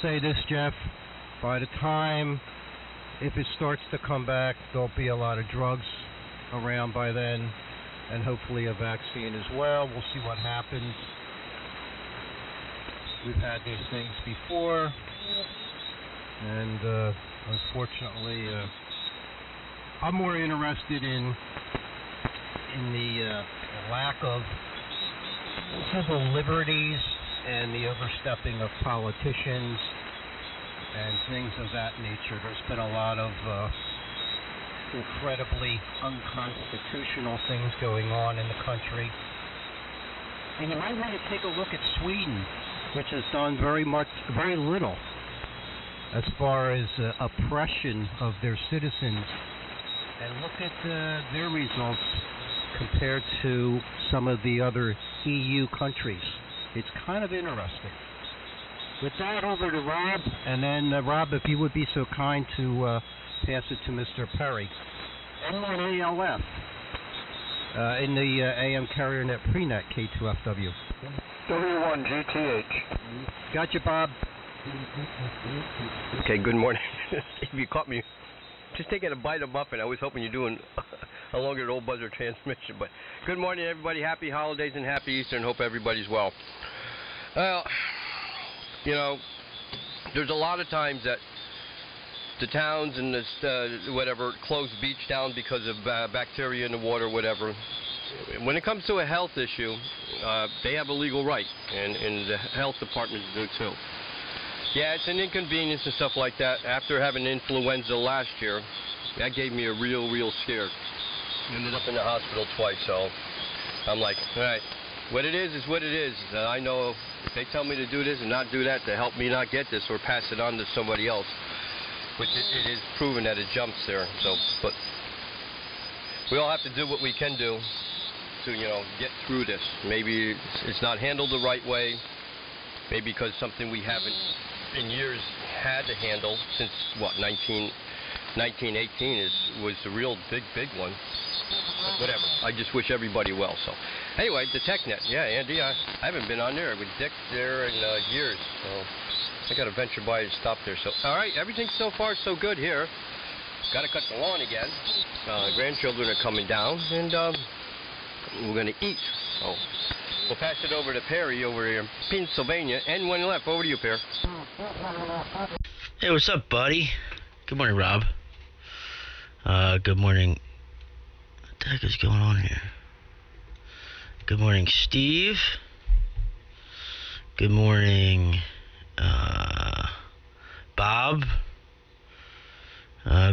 say this, Jeff. By the time, if it starts to come back, there'll be a lot of drugs around by then, and hopefully a vaccine as well. We'll see what happens. We've had these things before, and unfortunately, I'm more interested in the lack of civil liberties and the overstepping of politicians and things of that nature. There's been a lot of incredibly unconstitutional things going on in the country. And you might want to take a look at Sweden, which has done very little as far as oppression of their citizens. And look at their results compared to some of the other EU countries. It's kind of interesting. With that, over to Rob, and then Rob, if you would be so kind to pass it to Mr. Perry. N1ALF in the AM carrier net prenet K2FW. W1GTH. Got you, Bob. Okay, good morning. If you caught me just taking a bite of muffin, I was hoping you're doing a longer old buzzer transmission. But good morning, everybody. Happy holidays and happy Easter, and hope everybody's well. Well, you know, there's a lot of times that the towns and the whatever close beach down because of bacteria in the water, whatever. When it comes to a health issue, they have a legal right, and the health departments do too. Yeah, it's an inconvenience and stuff like that. After having influenza last year, that gave me a real scare. Ended up in the hospital twice, so I'm like, all right, what it is what it is. I know if they tell me to do this and not do that to help me not get this or pass it on to somebody else, which it is proven that it jumps there. So, but we all have to do what we can do to, you know, get through this. Maybe it's not handled the right way. Maybe because something we haven't in years had to handle since what 1918 was the real big one. But whatever. I just wish everybody well. So anyway, the TechNet. Yeah, Andy, I haven't been on there with Dick there in years. So I got to venture by and stop there. So all right, everything so far so good here. Got to cut the lawn again. Grandchildren are coming down, and we're going to eat. So we'll pass it over to Perry over here in Pennsylvania. N1 left. Over to you, Perry. Hey, what's up, buddy? Good morning, Rob. Good morning. What the heck is going on here? Good morning, Steve. Good morning, Bob.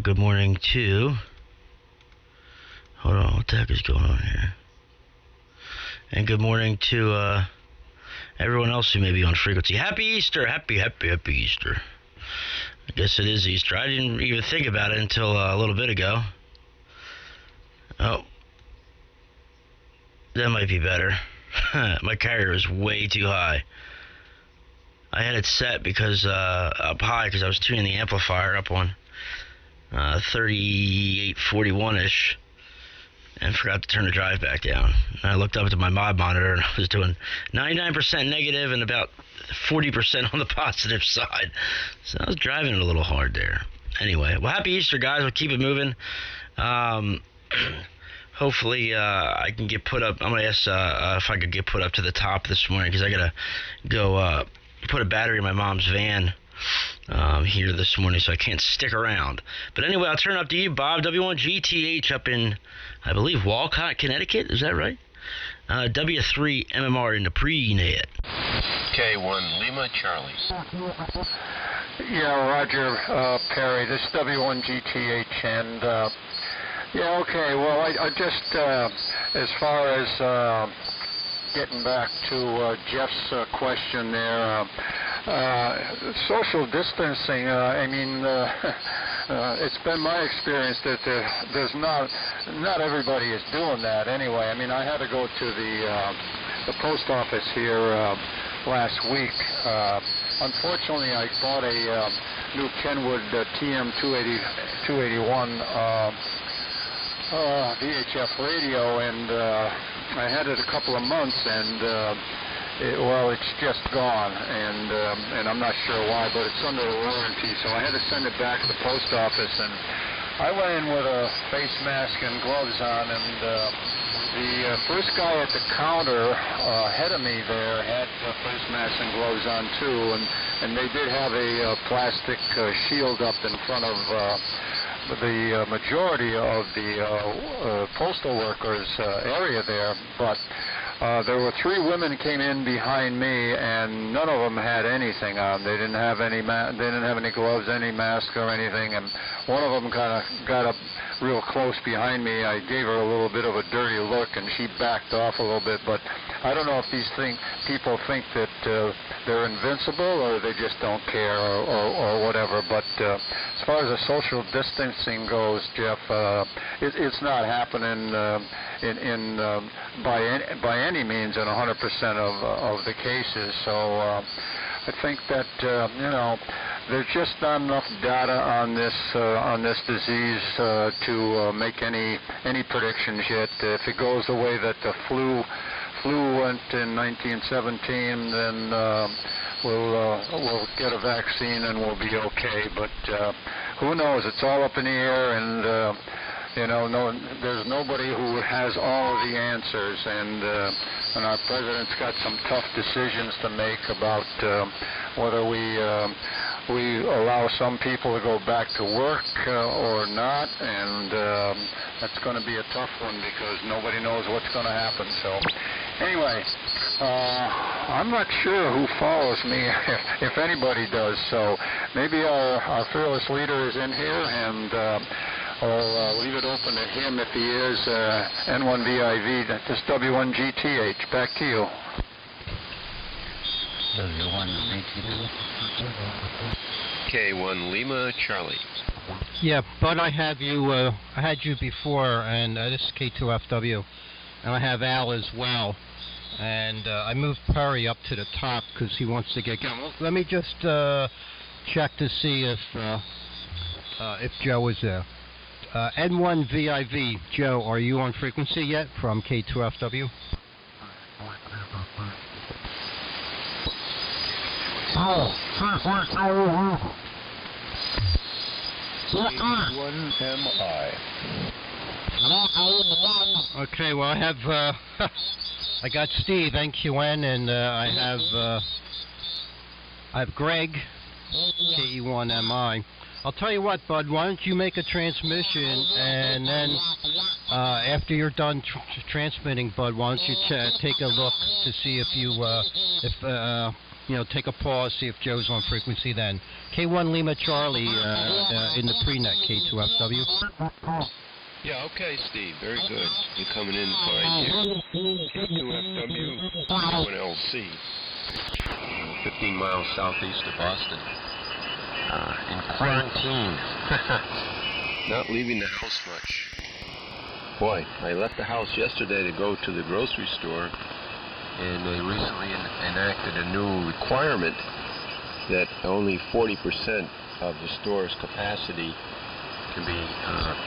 Good morning, too. Hold on, what the heck is going on here? And good morning to everyone else who may be on frequency. Happy Easter! Happy Easter. I guess it is Easter. I didn't even think about it until a little bit ago. Oh. That might be better. My carrier is way too high. I had it set because up high because I was tuning the amplifier up on 3841-ish. And forgot to turn the drive back down. And I looked up to my mod monitor and I was doing 99% negative and about 40% on the positive side. So I was driving it a little hard there. Anyway, well, happy Easter, guys. We'll keep it moving. Hopefully I can get put up. I'm going to ask if I could get put up to the top this morning because I got to go put a battery in my mom's van here this morning, so I can't stick around. But anyway, I'll turn it up to you, Bob. W1GTH up in, I believe, Walcott, Connecticut. Is that right? W3 MMR in the pre-net. K1 Lima Charlie. Yeah, Roger, Perry. This is W1GTH, and yeah, okay. Well, I just as far as getting back to Jeff's question there. Social distancing, I mean, it's been my experience that there's not everybody is doing that anyway. I mean, I had to go to the post office here last week. Unfortunately, I bought a new Kenwood TM281 VHF radio, and I had it a couple of months, and it's just gone, and I'm not sure why, but it's under a warranty, so I had to send it back to the post office, and I went in with a face mask and gloves on, and the first guy at the counter ahead of me there had a face mask and gloves on too, and they did have a plastic shield up in front of the majority of the postal workers area there, but there were 3 women came in behind me, and none of them had anything on. They didn't have any gloves, any mask or anything, and one of them kind of got up real close behind me. I gave her a little bit of a dirty look, and she backed off a little bit. But I don't know if these people think that they're invincible, or they just don't care, or whatever. But as far as the social distancing goes, Jeff, it's not happening by any means in 100% of the cases. So I think that there's just not enough data on this disease to make any predictions yet. If it goes the way that the flu went in 1917, then we'll get a vaccine and we'll be okay. But who knows? It's all up in the air, and there's nobody who has all of the answers, and our president's got some tough decisions to make about whether we allow some people to go back to work or not, and that's going to be a tough one because nobody knows what's going to happen. So anyway, I'm not sure who follows me, if anybody does, so maybe our fearless leader is in here, and I'll leave it open to him if he is. N1VIV, that's W1GTH. Back to you. K1 Lima Charlie. Yeah, Bud, I had you before, and this is K2FW, and I have Al as well, and I moved Perry up to the top because he wants to get going. Let me just check to see if Joe is there. N1VIV, Joe, are you on frequency yet from K2FW? K1MI. Okay, well I have I got Steve NQN, and I have Greg KE1MI. I'll tell you what, Bud, why don't you make a transmission, and then after you're done transmitting, Bud, why don't you take a look to see if take a pause, see if Joe's on frequency then. K1 Lima Charlie in the pre-net, K2FW. Yeah, okay, Steve. Very good. You're coming in fine here. K2FW, K1LC. 15 miles southeast of Boston. In quarantine. Not leaving the house much. Boy, I left the house yesterday to go to the grocery store, and they recently enacted a new requirement that only 40% of the store's capacity can be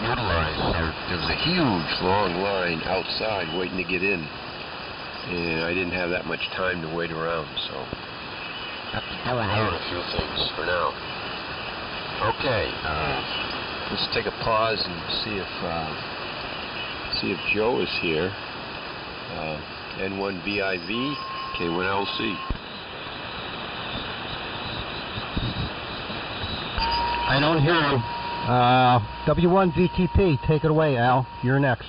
utilized. There was a huge long line outside waiting to get in, and I didn't have that much time to wait around, so I have to do around a few things for now. Okay, let's take a pause and see if Joe is here. N1VIV, K1LC. I don't hear him. W1VTP, take it away, Al. You're next.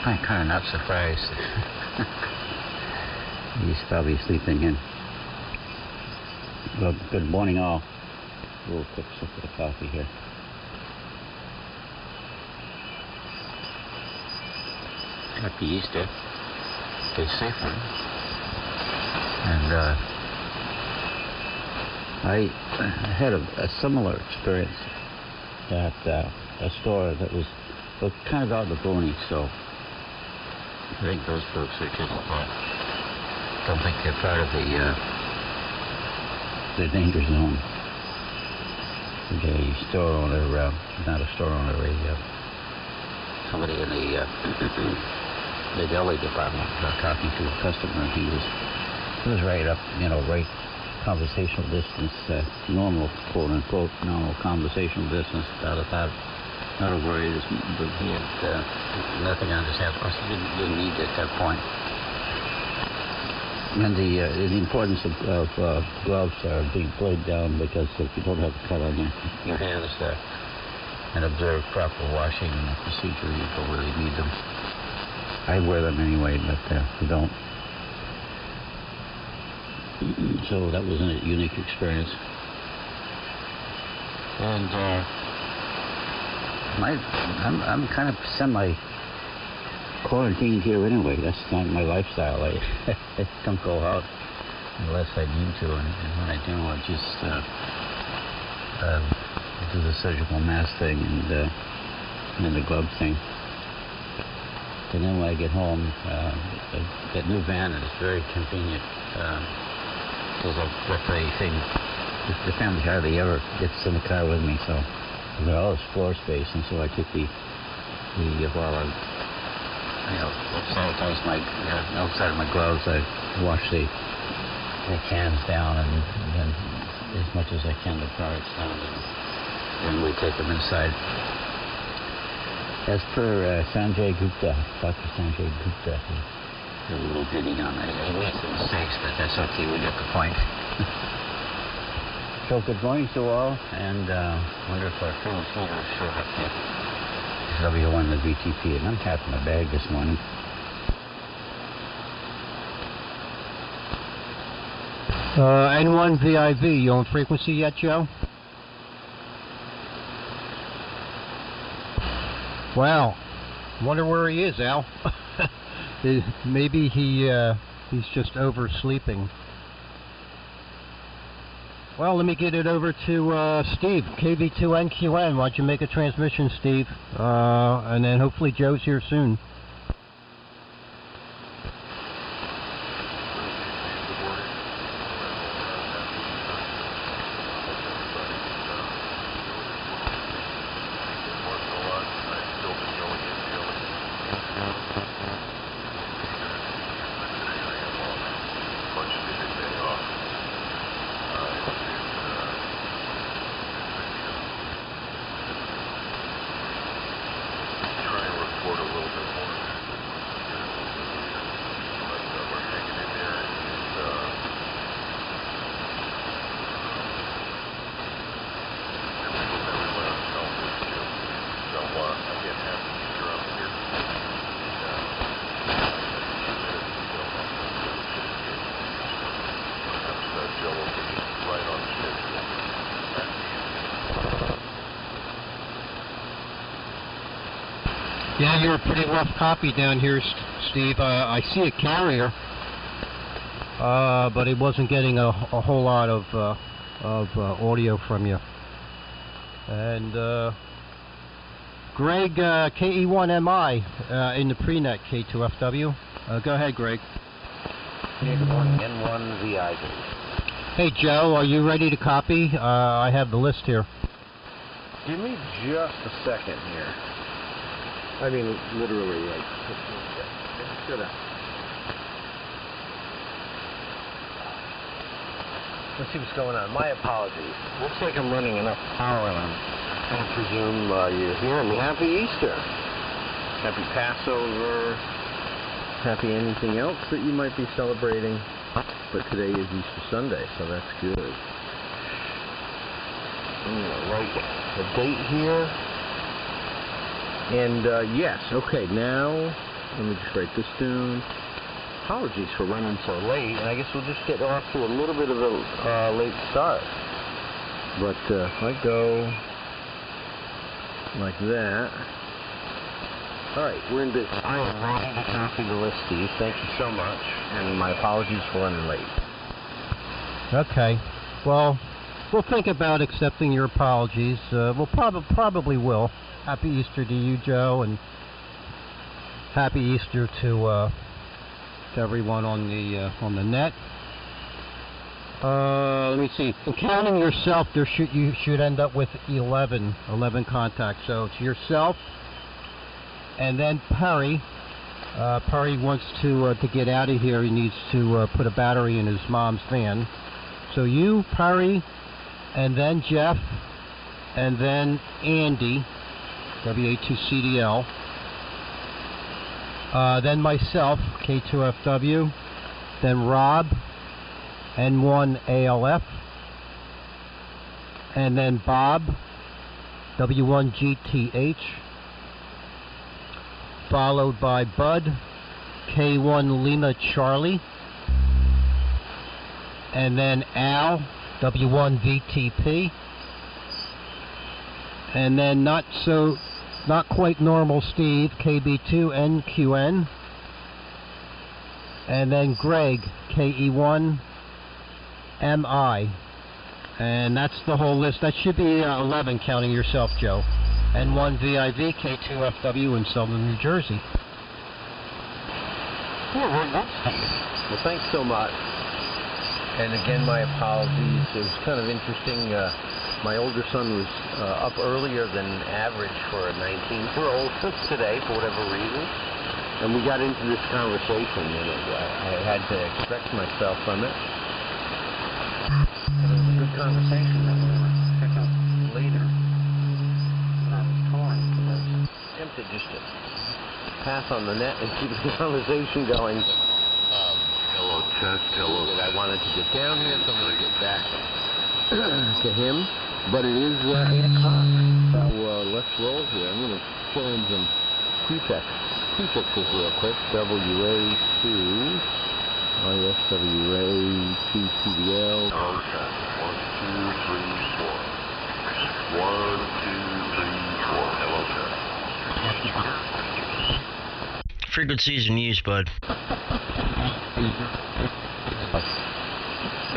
I'm kind of not surprised. He's probably sleeping in. Well, good morning, all. A little quick sip of the coffee here. Happy Easter. Stay safe. And I had a similar experience at a store that was kind of out of the boonies, so I think those folks are just don't think they're part of the danger zone. The store owner, not a store owner, somebody in the the deli department talking to a customer. He was right up, right conversational distance, normal, quote unquote, normal conversational distance. Not a worry, but he had nothing on his hands. Of course, he didn't need it at that point. And the importance of gloves are being played down, because if you don't have a cut on your hands and observe proper washing procedure, you don't really need them. I wear them anyway, but you don't. So that was a unique experience. And I'm kind of semi-quarantined here anyway. That's not my lifestyle. I don't go out unless I need to, and when I do, I just do the surgical mask thing and the glove thing. And then when I get home, that new van is very convenient. Because that's the thing. The family hardly ever gets in the car with me, so there's all this floor space, and so I take while I'm, sanitize my outside of my gloves, I wash the cans down, and then as much as I can the products down, and then we take them inside. As per Sanjay Gupta, Dr. Sanjay Gupta, a little ditty on it. He made some mistakes, but that's okay, we get the point. So good morning to all, and wonder if our friend Peter showed up here. W1 the VTP, and I'm tapping my bag this morning. N1 VIV, you on frequency yet, Joe? Wow, wonder where he is, Al. Maybe he's just oversleeping. Well, let me get it over to Steve, KV2NQN. Why don't you make a transmission, Steve? And then hopefully Joe's here soon. Yeah, you're a pretty rough copy down here, Steve. I see a carrier, but it wasn't getting a whole lot of audio from you. And Greg, KE1MI in the prenet, K2FW. Go ahead, Greg. Good morning, N1 VIV. Hey, Joe, are you ready to copy? I have the list here. Give me just a second here. I mean, literally, like 15 seconds. Sit down. Let's see what's going on. My apologies. Looks like I'm running enough power, and I presume you're hearing me. Happy Easter. Happy Passover. Happy anything else that you might be celebrating. But today is Easter Sunday, so that's good. I'm going to write the date here. And yes, okay, now let me just write this down. Apologies for running so late, and I guess we'll just get off to a little bit of a late start. But if I go like that. Alright, we're in business. I am ready to copy the list, Steve. Thank you so much, and my apologies for running late. Okay, well, we'll think about accepting your apologies. We'll probably will. Happy Easter to you, Joe, and happy Easter to everyone on the net. Let me see. In counting yourself, you should end up with 11 contacts. So it's yourself and then Perry. Perry wants to get out of here. He needs to put a battery in his mom's van. So you, Perry, and then Jeff, and then Andy, WA2CDL. Then myself, K2FW. Then Rob, N1ALF. And then Bob, W1GTH. Followed by Bud, K1 Lima Charlie. And then Al, W1 VTP. And then not quite normal Steve, KB2 NQN. And then Greg, KE1 MI. And that's the whole list. That should be 11 counting yourself, Joe. N1 VIV, K2FW in Southern New Jersey. Well, thanks so much. And again, my apologies. It was kind of interesting. My older son was up earlier than average for a 19-year-old today, for whatever reason. And we got into this conversation, and I had to extract myself from it. It was a good conversation that we were pick up later. I was torn. I was tempted just to pass on the net and keep the conversation going. Hello, test. Hello. That I wanted to get down here, so I'm going to get back to him. But it is 8 o'clock, so let's roll here. I'm going to fill in some prefixes real quick. WA2, ISWA2CDL. Okay. 1, 2, 3, 4. 1, 2, 3, 4. Hello, test. Frequencies in use, bud.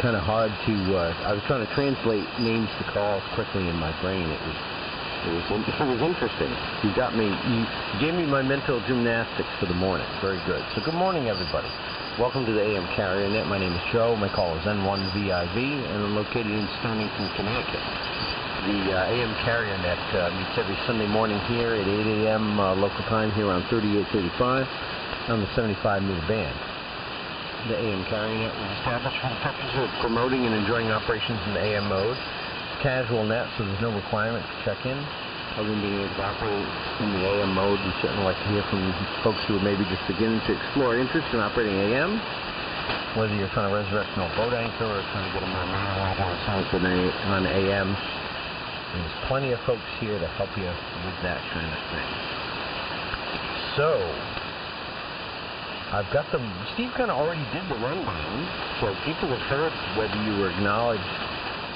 Kind of hard to, I was trying to translate names to calls quickly in my brain. It was interesting. You gave me my mental gymnastics for the morning. Very good. So good morning, everybody. Welcome to the AM Carrier Net. My name is Joe. My call is N1VIV, and I'm located in Stonington, Connecticut. The AM Carrier Net meets every Sunday morning here at 8 a.m. Local time here on 3835 on the 75-meter band. The AM Carrier Net was established for the purpose of promoting and enjoying operations in the AM mode. It's casual net, so there's no requirement to check in. Other than being able to operate in the AM mode, we certainly like to hear from folks who are maybe just beginning to explore interest in operating AM. Whether you're trying to resurrect an old boat anchor or trying to get a more on AM, there's plenty of folks here to help you with that kind of thing. So, I've got them. Steve kind of already did the rundown, so people have heard whether you were acknowledged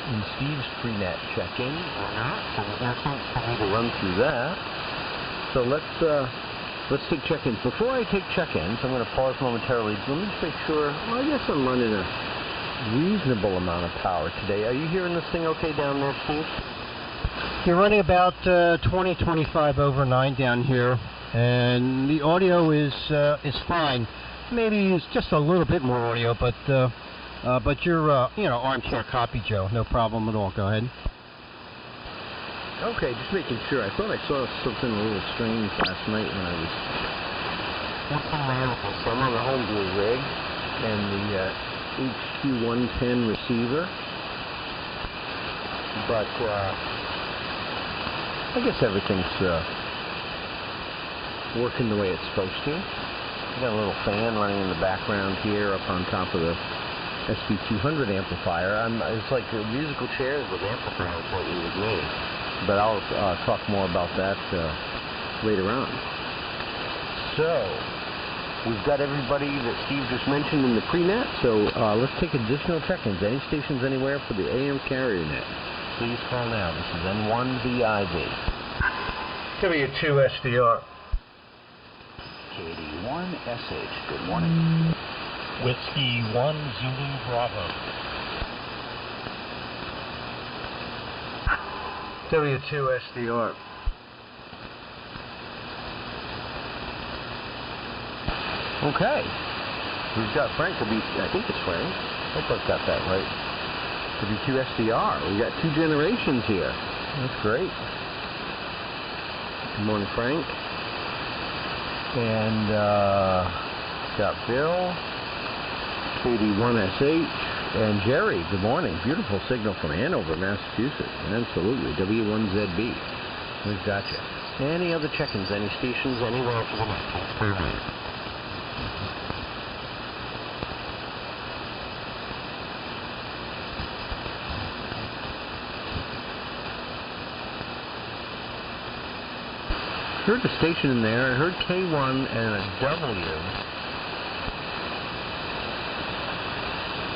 in Steve's pre-net check-in or not. So there's no need to run through that. So let's take check-ins. Before I take check-ins, I'm going to pause momentarily. Let me just make sure. Well, I guess I'm running a reasonable amount of power today. Are you hearing this thing okay down there, Steve? You're running about 20-25 over 9 down here. And the audio is fine. Maybe it's just a little bit more audio, but you're armchair copy, Joe. No problem at all. Go ahead. Okay, just making sure. I thought I saw something a little strange last night when I was. So I'm on the homebrew rig and the HQ110 receiver, but I guess everything's working the way it's supposed to. Got a little fan running in the background here up on top of the SP200 amplifier. It's like musical chairs with amplifiers what you would need. But I'll talk more about that later on. So, we've got everybody that Steve just mentioned in the pre-net, so let's take additional check-ins. Any stations anywhere for the AM Carrier Net, please call now. This is N1VIV. W2SDR. KD1SH, good morning. Whiskey 1 Zulu Bravo. W2SDR. Okay. We've got Frank, I think it's Frank. I hope I've got that right. W2SDR. We've got 2 generations here. That's great. Good morning, Frank. And got Bill, KD1SH, and Jerry. Good morning. Beautiful signal from Hanover, Massachusetts. Absolutely. W1ZB. We've got you. Any other check-ins? Any stations? Anywhere for the night? Heard the station in there. I heard K1 and a W.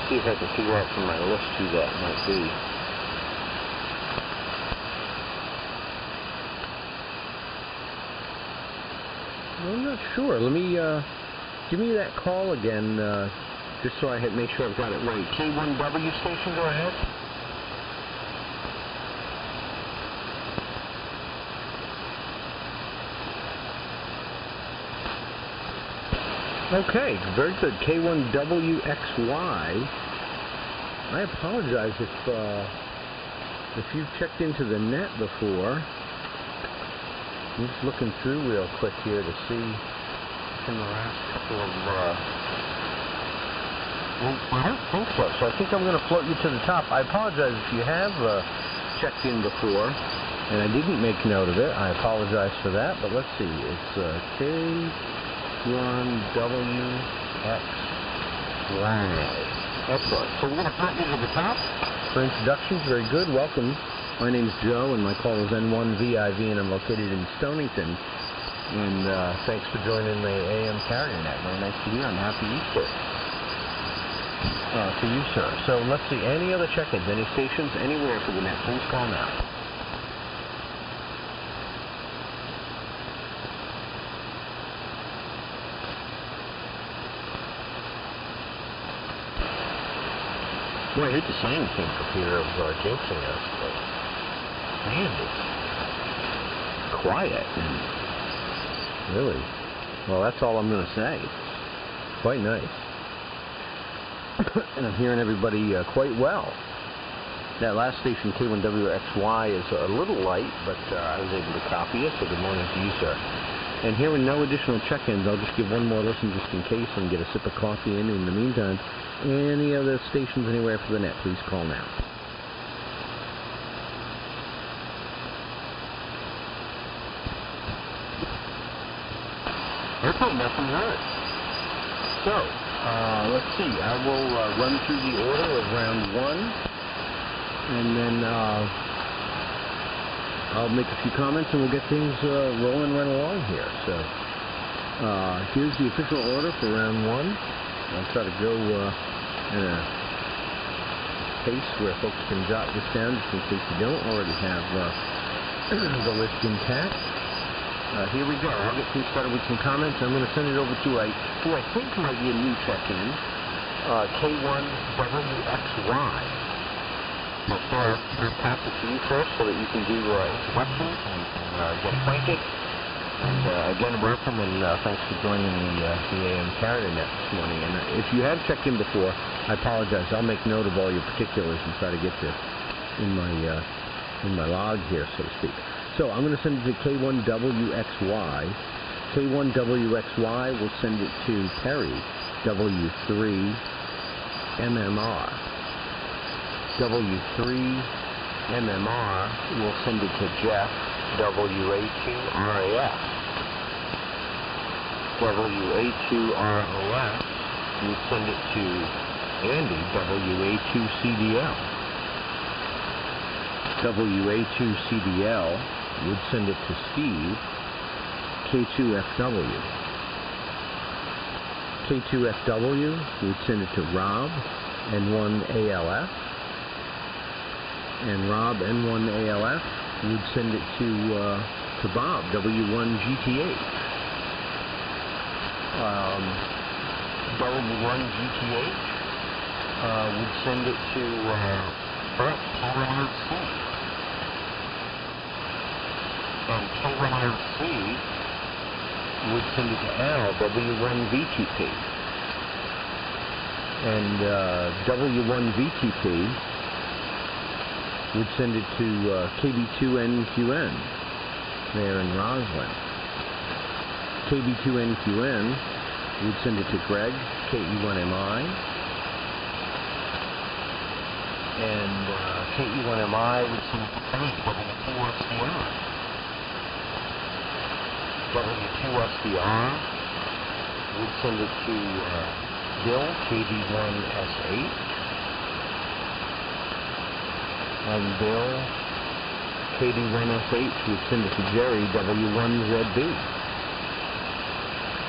See if I can figure out from my list who that might be. I'm not sure. Let me give me that call again, just so I make sure I've got it right. K1W station. Go ahead. Okay, very good. K1WXY. I apologize if you've checked into the net before. I'm just looking through real quick here to see in the last couple of. I don't think so. So I think I'm going to float you to the top. I apologize if you have checked in before and I didn't make note of it. I apologize for that. But let's see. It's K1WXY. Excellent. So we're going to float you to the top. For introductions, very good. Welcome. My name's Joe, and my call is N1VIV, and I'm located in Stonington. And thanks for joining the AM Carrier Net. Very nice to hear, and happy Easter to you, sir. So let's see, any other check-ins, any stations, anywhere for the net, please call now. Boy, I hate to say anything for fear of jinxing us, but man, it's quiet. Really. Well, that's all I'm going to say. Quite nice. And I'm hearing everybody quite well. That last station, K1WXY, is a little light, but I was able to copy it, so good morning to you, sir. And hearing no additional check-ins, I'll just give one more listen just in case and get a sip of coffee in the meantime. Any other stations anywhere for the net, please call now. Airport, nothing heard. So, let's see. I will run through the order of round one, and then I'll make a few comments, and we'll get things rolling right along here. So, here's the official order for round one. I'll try to go at a pace where folks can jot this down, just in case you don't already have the list intact. Here we go. I'll get things started with some comments. I'm going to send it over to who I think might be a new check-in, K1WXY. I'll pass it to you first so that you can do introductions and get acquainted. And again, welcome and thanks for joining the AM Carrier Net this morning. And if you have checked in before, I apologize. I'll make note of all your particulars and try to get you in my log here, so to speak. So I'm going to send it to K1WXY. K1WXY will send it to Perry, W3MMR. W3MMR will send it to Jeff, WA2RAF. WA2ROF will send it to Andy, WA2CDL. WA2CDL would send it to Steve, K2FW. K2FW would send it to Rob, N1ALF. And Rob, N1ALF, would send it to Bob, W1GTH. W1GTH would send it to Brett, K1RC. And K1RC would send it to Al, W1VTP. And W1VTP would send it to KB2NQN there in Roslyn. KB2NQN would send it to Greg, KE1MI. And KE1MI would send it to Frank, W2SDR. W2SDR would send it to Bill, KD1S8. And Bill, KD1S8 would send it to Jerry, W1ZB.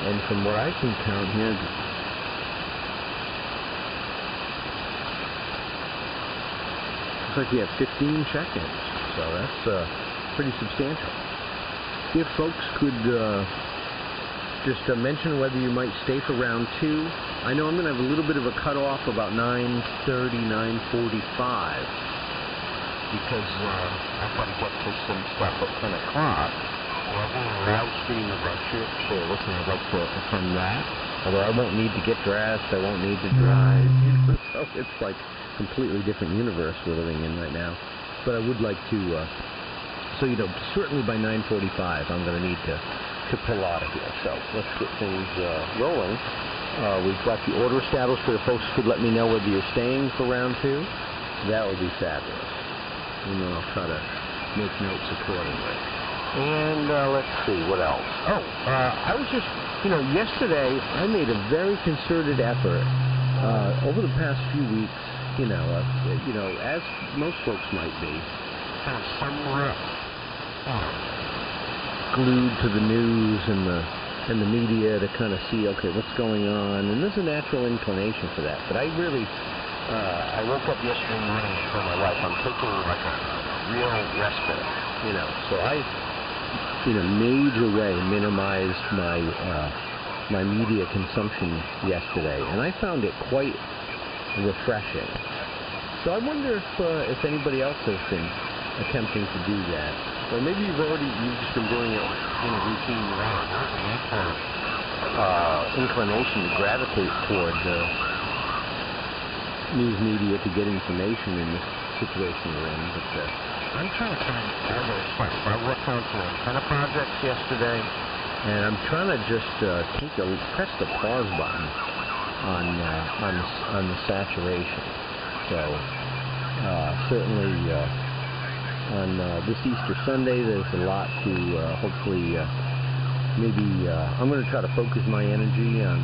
And from what I can count here, looks like we have 15 check-ins, so that's pretty substantial. If folks could just mention whether you might stay for round 2. I know I'm going to have a little bit of a cutoff about 9:30, 9:45, because I've got to get to some stuff at 10 o'clock. Well, I'm going to live stream the lecture, so looking, I'd like to attend that. Although I won't need to get dressed, I won't need to drive, so it's like completely different universe we're living in right now. But I would like to, so you know, certainly by 9:45 I'm going to need to pull out of here. So let's get things rolling. We've got the order established for the folks who could let me know whether you're staying for round 2. That would be fabulous. And then I'll try to make notes accordingly. And let's see, what else? Oh, I was just, you know, yesterday I made a very concerted effort over the past few weeks, you know, as most folks might be, kind of somewhere glued to the news and the media to kind of see, okay, what's going on, and there's a natural inclination for that. But I really, I woke up yesterday morning and told my wife I'm taking like a real respite, you know. So I, in a major way, minimized my my media consumption yesterday, and I found it quite refreshing. So I wonder if anybody else has been attempting to do that. Or maybe you've just been doing it in a routine way. There's a natural inclination to gravitate toward news media to get information in the situation we're in. But I'm trying to find other stuff. I worked on some antenna projects yesterday, and I'm trying to just press the pause button on the saturation. So certainly. On this Easter Sunday, there's a lot to hopefully, maybe, I'm going to try to focus my energy on,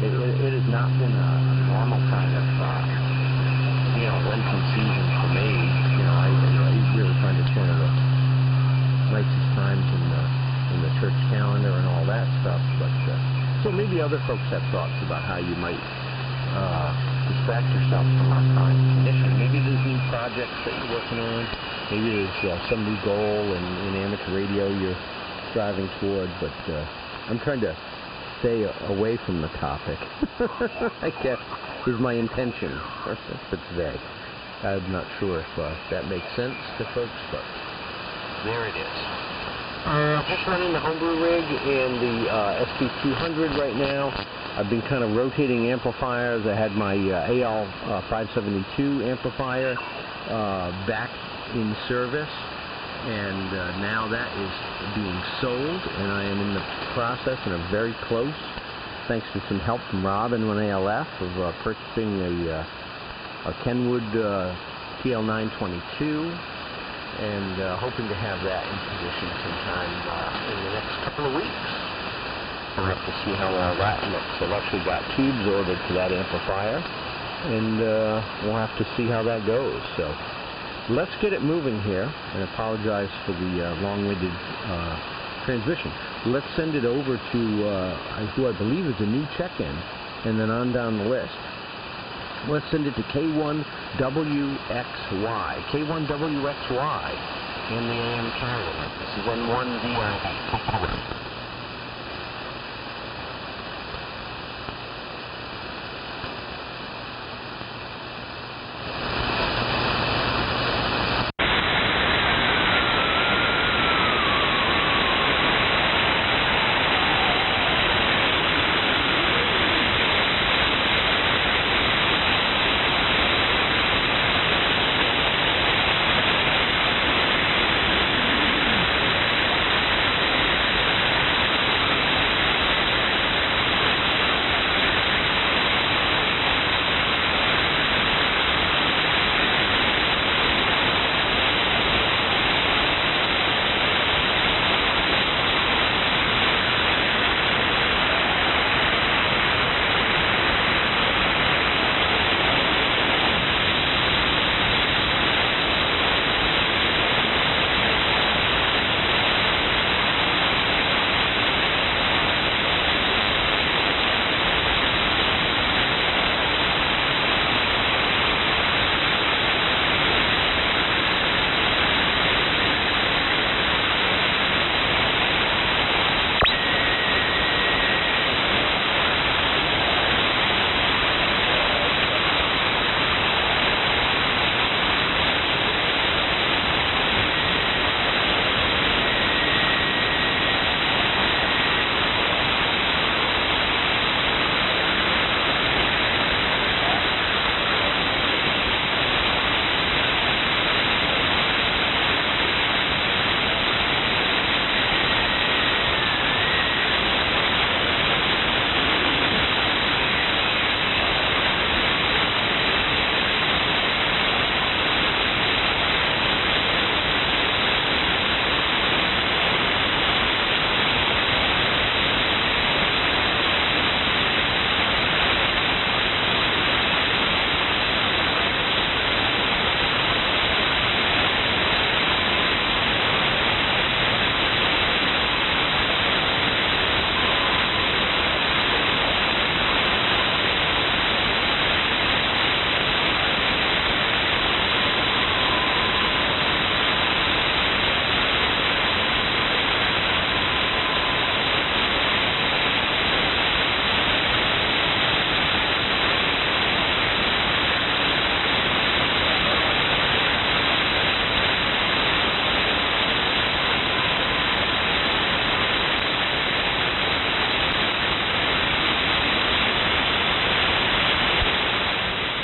it has not been a normal kind of, you know, Lenten season for me. You know, I really find it's one of the nicest times in the church calendar and all that stuff, but, so maybe other folks have thoughts about how you might, distract yourself from our current condition. Maybe there's new projects that you're working on. Maybe there's some new goal in amateur radio you're striving toward. But I'm trying to stay away from the topic. I guess is my intention for today. I'm not sure if that makes sense to folks, but there it is. Just running the homebrew rig and the SP200 right now. I've been kind of rotating amplifiers. I had my AL572 amplifier back in service, and now that is being sold, and I am in the process and I'm very close, thanks to some help from Rob and Renee LF, of purchasing a Kenwood TL922, and hoping to have that in position sometime in the next couple of weeks. We'll have to see how that looks. I've actually got tubes ordered for that amplifier, and we'll have to see how that goes. So let's get it moving here, and apologize for the long-winded transmission. Let's send it over to who I believe is a new check-in, and then on down the list. Let's send it to K1WXY. K1WXY in the AM carrier. This is N1VIP.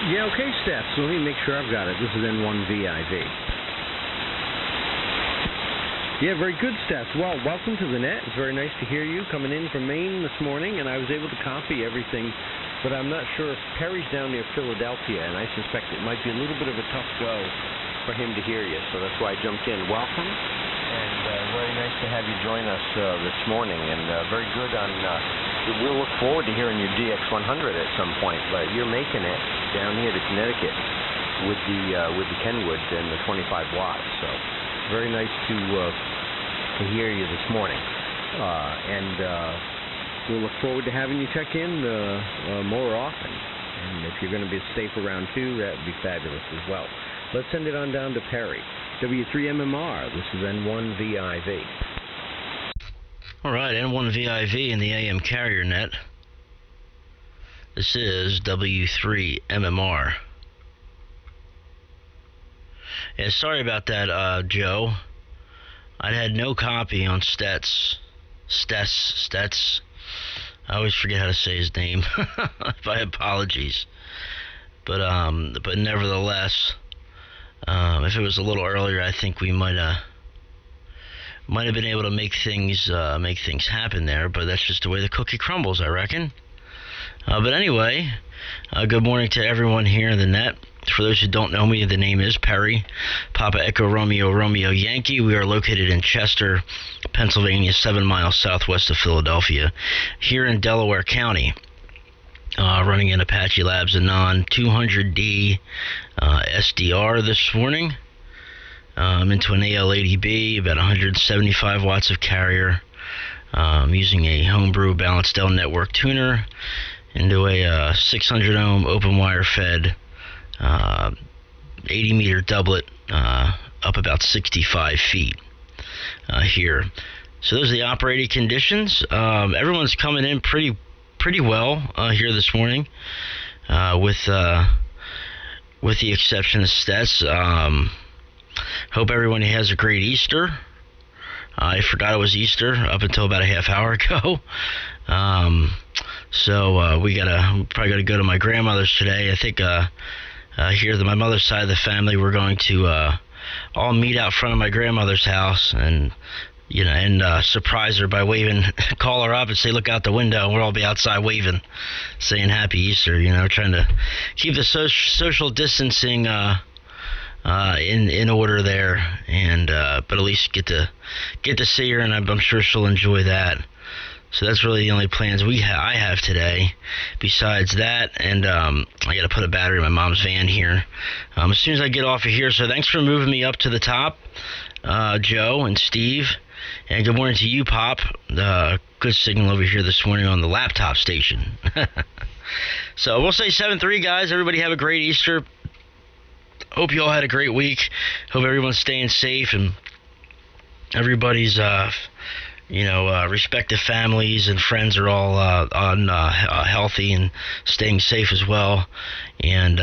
Yeah, okay, Steph. So let me make sure I've got it. This is N1VIV. Yeah, very good, Steph. Well, welcome to the net. It's very nice to hear you coming in from Maine this morning, and I was able to copy everything, but I'm not sure if Perry's down near Philadelphia, and I suspect it might be a little bit of a tough go for him to hear you, so that's why I jumped in. Welcome, and very nice to have you join us this morning, and very good on, we'll look forward to hearing your DX100 at some point, but you're making it down here to Connecticut with the Kenwood and the 25 watts, so very nice to hear you this morning, and we'll look forward to having you check in more often. And if you're going to stay for round 2, that would be fabulous as well. Let's send it on down to Perry. W3MMR. This is N1VIV. All right, N1VIV in the AM carrier net. This is W3MMR. Yeah, sorry about that, Joe. I had no copy on Stets. I always forget how to say his name. My apologies. But nevertheless, if it was a little earlier, I think we might have been able to make things happen there. But that's just the way the cookie crumbles, I reckon. But anyway, good morning to everyone here in the net. For those who don't know me, the name is Perry, Papa Echo Romeo Romeo Yankee. We are located in Chester, Pennsylvania, 7 miles southwest of Philadelphia, here in Delaware County, running an Apache Labs Anon 200D SDR this morning. I'm into an AL80B, about 175 watts of carrier, using a homebrew Balanced L network tuner into a 600 ohm open wire fed 80 meter doublet up about 65 feet here. So those are the operating conditions. Everyone's coming in pretty well here this morning, with the exception of Stets. Hope everyone has a great Easter. I forgot it was Easter up until about a half hour ago. So we probably gotta go to my grandmother's today. I think here, my mother's side of the family, we're going to all meet out front of my grandmother's house, and surprise her by waving, call her up and say, look out the window, and we'll all be outside waving, saying Happy Easter. Trying to keep the social distancing in order there, and but at least get to see her, and I'm sure she'll enjoy that. So that's really the only plans I have today. Besides that, and I got to put a battery in my mom's van here as soon as I get off of here. So thanks for moving me up to the top, Joe and Steve. And good morning to you, Pop. Good signal over here this morning on the laptop station. So we'll say 7-3, guys. Everybody have a great Easter. Hope you all had a great week. Hope everyone's staying safe and everybody's respective families and friends are all healthy and staying safe as well. And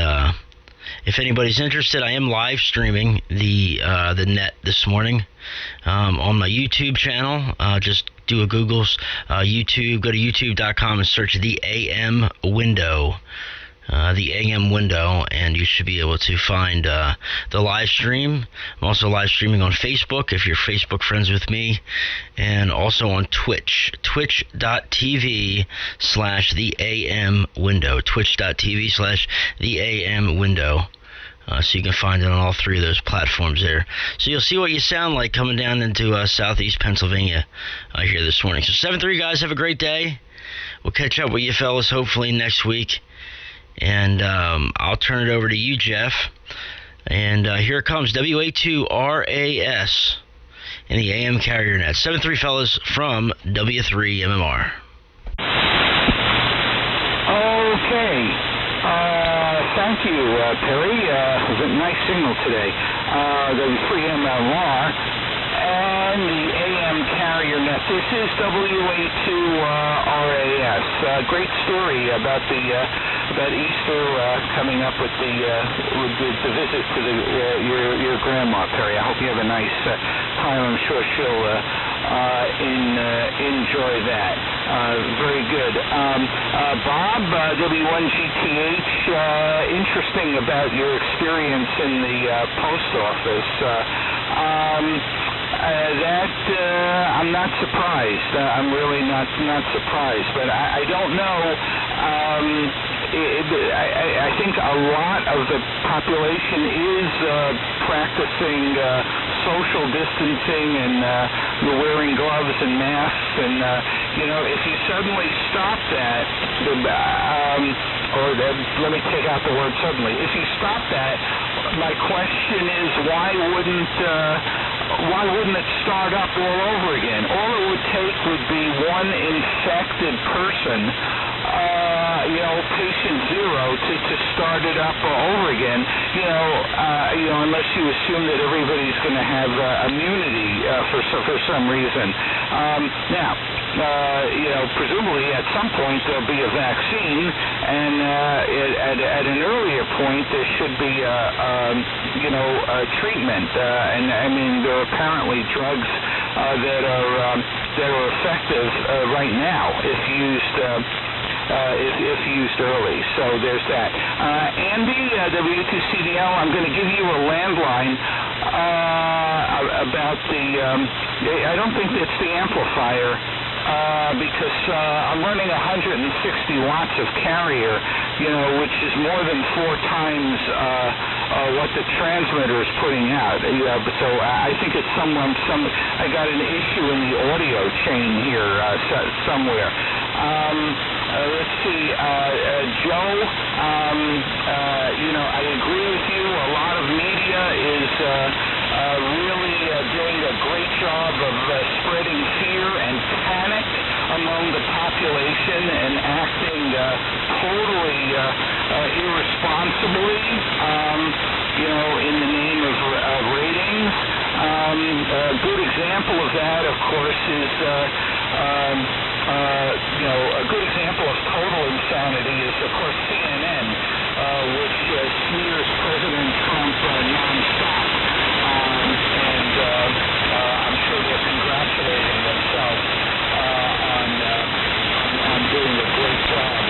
if anybody's interested, I am live streaming the net this morning on my YouTube channel. Just do a Google's YouTube. Go to youtube.com and search the AM window. The AM window, and you should be able to find the live stream. I'm also live streaming on Facebook if you're Facebook friends with me, and also on Twitch, twitch.tv/the AM window, twitch.tv/the AM window. So you can find it on all 3 of those platforms there. So you'll see what you sound like coming down into southeast Pennsylvania here this morning. So 7-3, guys, have a great day. We'll catch up with you fellas hopefully next week. And I'll turn it over to you, Jeff. And here it comes, WA2RAS in the AM carrier net. 7-3, fellas, from W3MMR. Okay. Thank you, Perry. It was a nice signal today. W3MMR and the AM carrier net. This is WA2RAS. Great story about Easter coming up with the visit to your grandma, Perry. I hope you have a nice time. I'm sure she'll enjoy that. Very good. Bob, W1GTH, interesting about your experience in the post office. I'm not surprised. I'm really not surprised, but I don't know. I think a lot of the population is practicing social distancing and wearing gloves and masks, and if you suddenly stop that, let me take out the word suddenly. If you stop that, my question is, why wouldn't it start up all over again? All it would take would be one infected person, patient zero, to start it up over again. Unless you assume that everybody's going to have immunity for some reason. Now, presumably at some point there'll be a vaccine, and at an earlier point there should be a treatment. And I mean, there are apparently drugs that are effective right now if used early. So there's that. Andy, W2CDL, I'm going to give you a landline about the. I don't think it's the amplifier. Because I'm running 160 watts of carrier, which is more than 4 times what the transmitter is putting out. So I think it's I got an issue in the audio chain here somewhere. Let's see, Joe. I agree with you. A lot of media is really doing a great job of spreading fear and panic among the population and acting totally irresponsibly, in the name of ratings. A good example of that, of course, is a good example of total insanity is, of course, CNN, which smears President Trump nonstop. And I'm sure they're congratulating themselves on doing a great job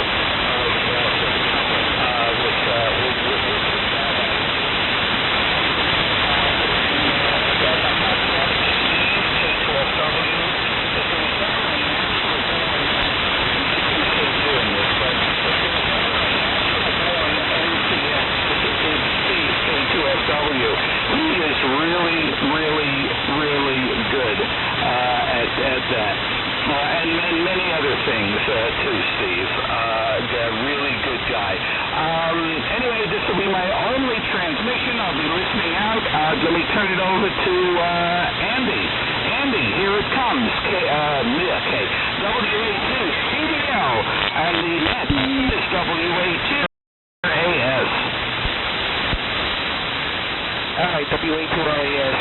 at that. And many other things, too, Steve. Really good guy. Anyway, this will be my only transmission. I'll be listening out. Let me turn it over to Andy. Andy, here it comes. WA2 CDL. And the net is WA2 AS. All right, WA2RAS,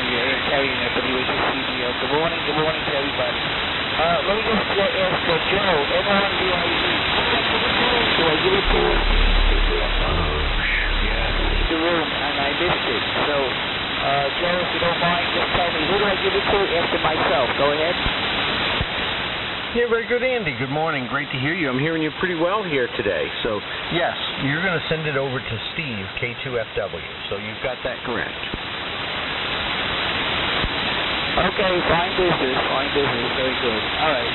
you're carrying at WA2CDL. Good morning to everybody. Let me just ask Joe, N1BIE, do I give it to him? The room, and I missed it. So, Joe, if you don't mind, just tell me, who do I give it to after myself? Go ahead. Yeah, very good, Andy. Good morning. Great to hear you. I'm hearing you pretty well here today. So, yes, you're going to send it over to Steve, K2FW. So you've got that correct. Okay, fine business. Very good. All right.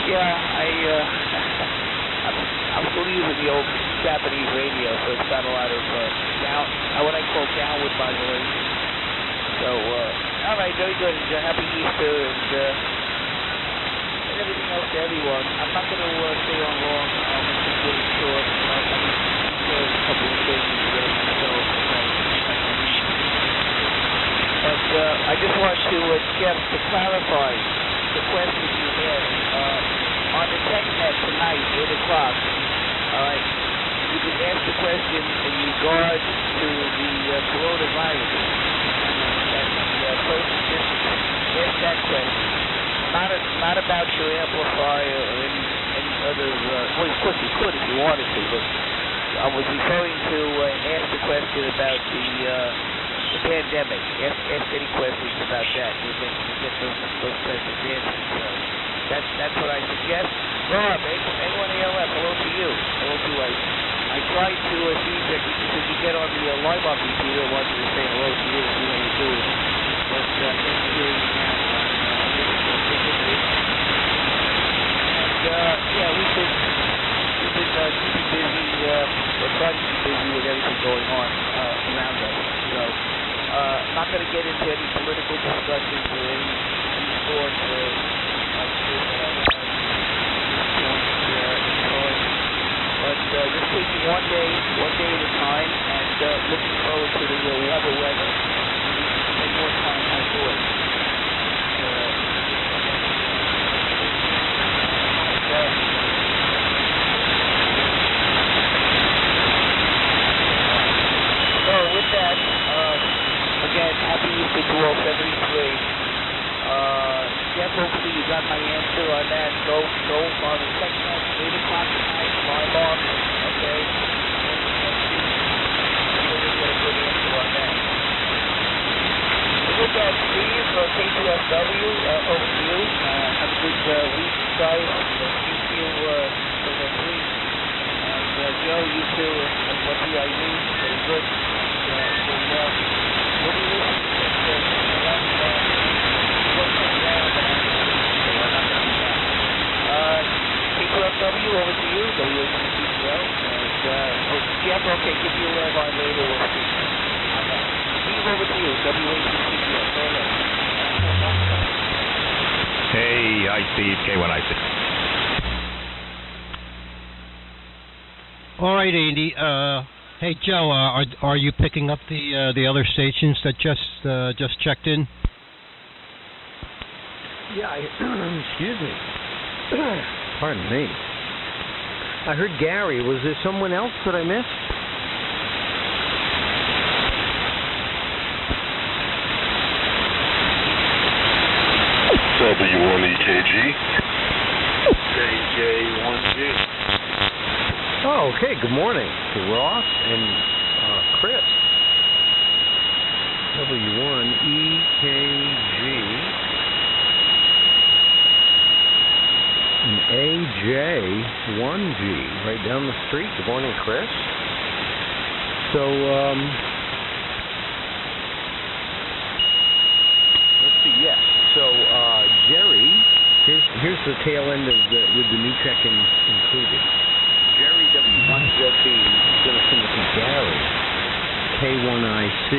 Yeah, I'm still using the old Japanese radio, so it's got a lot of what I call downward modulation. So, all right, very good. Happy Easter and everything else to everyone. I'm not going to stay on long. I'm just really short. I need a couple of things But I just want to, Jeff, to clarify the question you had. On the TechNet tonight, 8 o'clock, all right, you can ask the question in regards to the coronavirus. And the person just asked that question. Not about your amplifier or any other, well, of course you could if you wanted to, but I was referring to ask the question about the the pandemic. Ask any questions about that. You'll get those types of answers. So that's what I suggest. Rob, A1ALF, hello to you. Hello to you. I tried to see if you get on the live up computer. I wanted to say hello to you, see how you doing. But thanks for doing it now. Yeah, we've been keeping busy, or trying to keep busy with everything going on around us. So, not going to get into any political discussions or any thoughts or but just taking one day at a time, and looking forward to the weather. And more time outdoors. So with that, again, happy Easter to all 73. Jeff, hopefully you got my answer on that. Go on the second half, 8 o'clock tonight, live on, okay? We'll get a good answer on that. Look at Steve, K2FW, over to you. Have a good week, guys. Thank you for the week. And Joe, you too, and what do I need? Very good. What do you K2FW, over to you, WHCCL. Jeff, okay, give me a red line later. We'll speak on that. Steve, over to you, WHCCL. Go ahead. Hey, hi Steve, K1IC. All right, Andy. Hey, Joe. Are you picking up the other stations that just checked in? Yeah, excuse me. Pardon me. I heard Gary. Was there someone else that I missed? W1EKG. KJ1G. Oh, okay. Good morning to Ross and Chris. W1EKG. And AJ1G, right down the street. Good morning, Chris. So, let's see. Yes. So, Jerry, here's the tail end of with the new check-in included. Jerry W1ZB is going to send it to Gary, K1IC.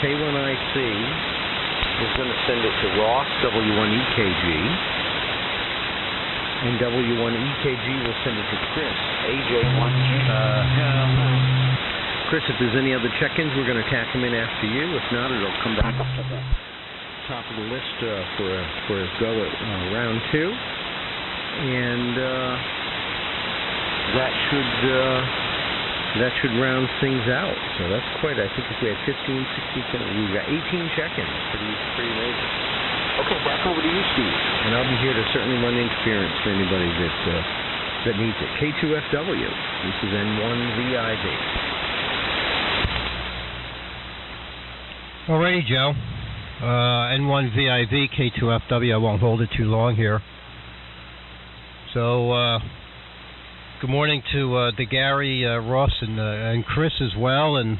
K1IC is going to send it to Ross, W1EKG, and W1EKG will send it to Chris, AJ1G. Chris, if there's any other check-ins, we're going to tack them in after you. If not, it'll come back to the top of the list for a go at round 2. And that should round things out. So that's quite, I think if we had 15, 16, we've got 18 check-ins. Pretty amazing. Okay, back over to you, Steve. And I'll be here to certainly run interference for anybody that needs it. K2FW. This is N1VIV. Alrighty, Joe. N1VIV, K2FW. I won't hold it too long here. So, good morning to Gary, Ross, and Chris as well, and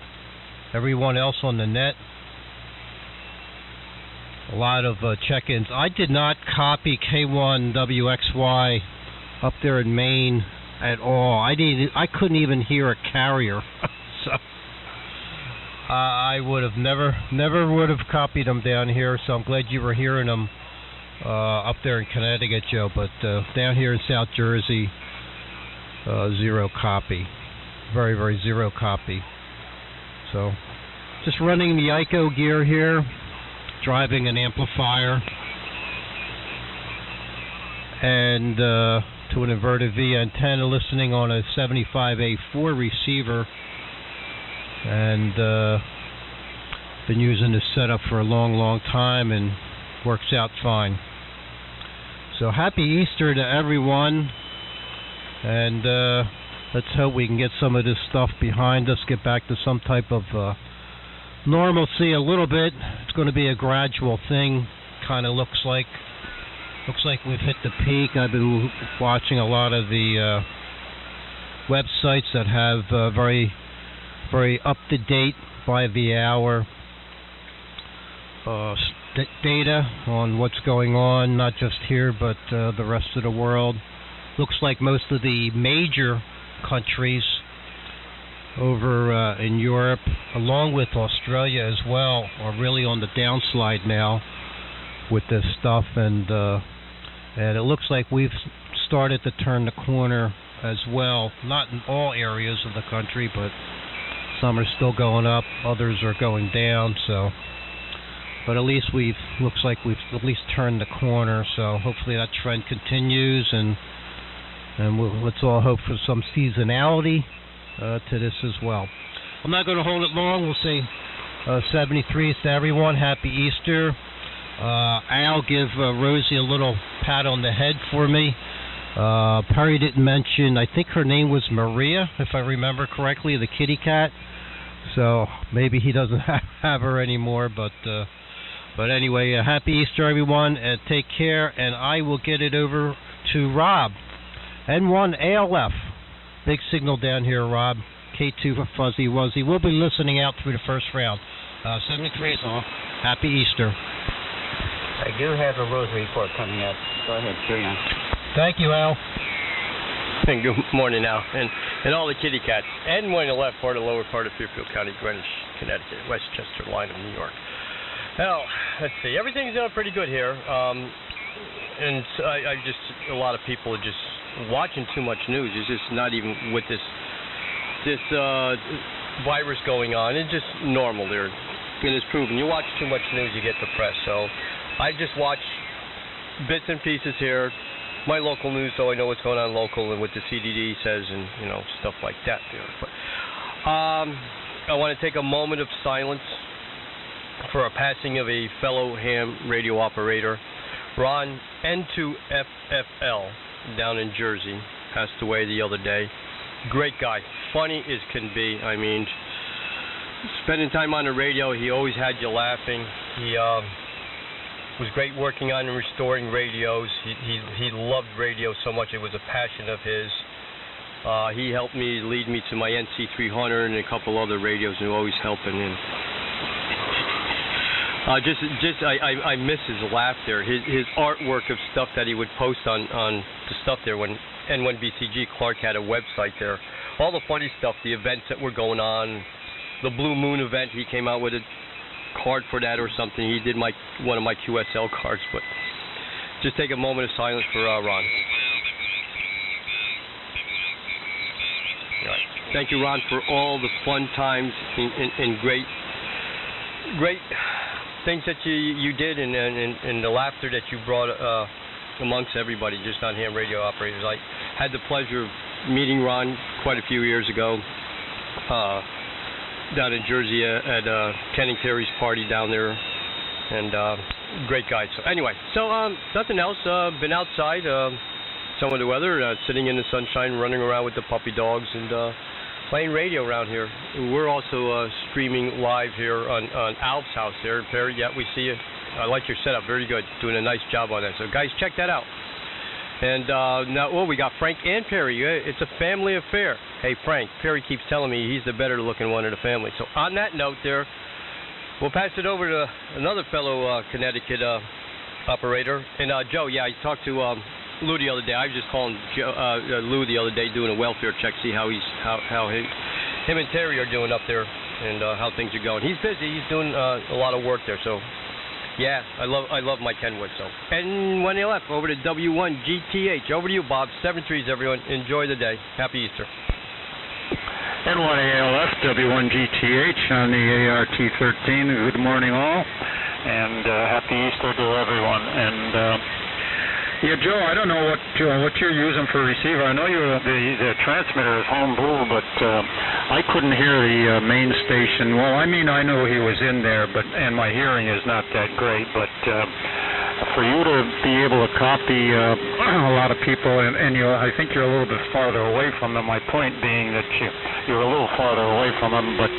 everyone else on the net. A lot of check-ins. I did not copy K1WXY up there in Maine at all. I couldn't even hear a carrier. So I would have never would have copied them down here. So I'm glad you were hearing them up there in Connecticut, Joe. But down here in South Jersey, zero copy. Very, very zero copy. So just running the ICO gear here, driving an amplifier, and to an inverted V antenna, listening on a 75A4 receiver, and been using this setup for a long time, and works out fine. So happy Easter to everyone, and let's hope we can get some of this stuff behind us, get back to some type of normalcy a little bit. It's going to be a gradual thing, kind of looks like. Looks like we've hit the peak. I've been watching a lot of the websites that have very, very up-to-date, by the hour data on what's going on, not just here, but the rest of the world. Looks like most of the major countries over in Europe, along with Australia as well, are really on the downslide now with this stuff, and it looks like we've started to turn the corner as well. Not in all areas of the country, but some are still going up, others are going down. So, but at least looks like we've at least turned the corner. So hopefully that trend continues, and let's all hope for some seasonality to this as well. I'm not going to hold it long. We'll say 73th to everyone. Happy Easter. Al, give Rosie a little pat on the head for me. Perry didn't mention, I think her name was Maria, if I remember correctly, the kitty cat. So maybe he doesn't have her anymore, but anyway, happy Easter, everyone, and take care, and I will get it over to Rob. N1 ALF. Big signal down here, Rob. K2 for Fuzzy Wuzzy. We'll be listening out through the first round. 73 is on. Happy Easter. I do have a rosary report coming up. Go ahead, carry on. Thank you, Al. And good morning, Al. And all the kitty cats. And one on the left part of the lower part of Fairfield County, Greenwich, Connecticut, Westchester line of New York. Well, let's see. Everything's going pretty good here. And I just, a lot of people are just watching too much news. It's just not even with this virus going on. It's just normal there. It is proven. You watch too much news, you get depressed. So I just watch bits and pieces here, my local news, so I know what's going on local and what the CDD says, and stuff like that there. But I want to take a moment of silence for a passing of a fellow ham radio operator, Ron N2FFL, down in Jersey. Passed away the other day. Great guy, funny as can be. I mean, spending time on the radio, he always had you laughing. He was great working on and restoring radios. He loved radio so much, it was a passion of his. He helped me, lead me to my NC300 and a couple other radios, and always helping. And I miss his laugh there. His artwork of stuff that he would post on the stuff there when N1BCG Clark had a website there. All the funny stuff, the events that were going on, the Blue Moon event, he came out with a card for that or something. He did one of my QSL cards, but just take a moment of silence for Ron. All right. Thank you, Ron, for all the fun times and great things that you did, and the laughter that you brought amongst everybody, just on ham radio operators. I had the pleasure of meeting Ron quite a few years ago down in Jersey at Ken and Terry's party down there, and great guy. So anyway, nothing else. Been outside, some of the weather, sitting in the sunshine, running around with the puppy dogs, and playing radio around here. We're also streaming live here on Alf's house there. Perry, yeah, we see you. I like your setup. Very good. Doing a nice job on that. So, guys, check that out. And now, we got Frank and Perry. It's a family affair. Hey, Frank, Perry keeps telling me he's the better-looking one of the family. So, on that note there, we'll pass it over to another fellow Connecticut operator. And, Joe, yeah, I talked to Lou the other day. I was just calling Lou the other day, doing a welfare check, see how him and Terry are doing up there, and how things are going. He's busy. He's doing a lot of work there. So, yeah, I love my Kenwood. So, and when they left, over to W1GTH. Over to you, Bob. 7-3s, everyone. Enjoy the day. Happy Easter. N1ALF, W1GTH on the ART-13. Good morning, all, and happy Easter to everyone. And yeah, Joe, I don't know what you're using for receiver. I know the transmitter is home blue, but I couldn't hear the main station. Well, I mean, I know he was in there, and my hearing is not that great. But for you to be able to copy a lot of people, and I think you're a little bit farther away from them. My point being that you're a little farther away from them, but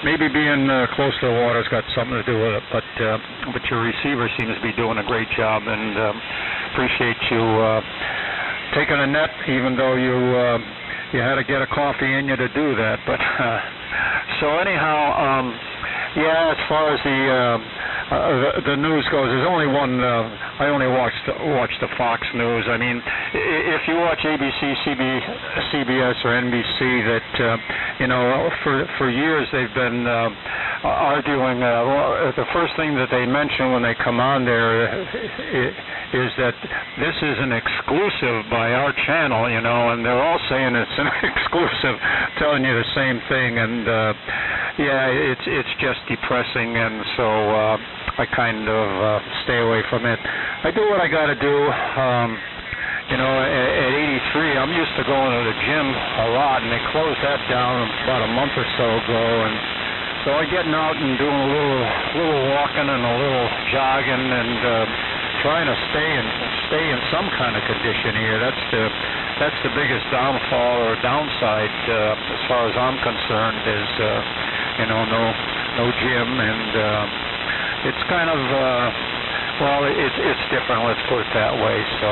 maybe being close to the water's got something to do with it. But your receiver seems to be doing a great job, and appreciate you taking a net, even though you had to get a coffee in you to do that. But so anyhow, yeah, as far as the news goes, there's only one. I only watch the Fox News. I mean, if you watch ABC, CBS, or NBC, that for years they've been arguing. The first thing that they mention when they come on there is that this is an exclusive by our channel, and they're all saying it's an exclusive, telling you the same thing, and yeah, it's just depressing, and so I kind of stay away from it. I do what I got to do. At 83, I'm used to going to the gym a lot, and they closed that down about a month or so ago, and so I'm getting out and doing a little walking and a little jogging, and trying to stay in some kind of condition here. That's the biggest downfall or downside as far as I'm concerned is no gym, and it's kind of it's different. Let's put it that way. So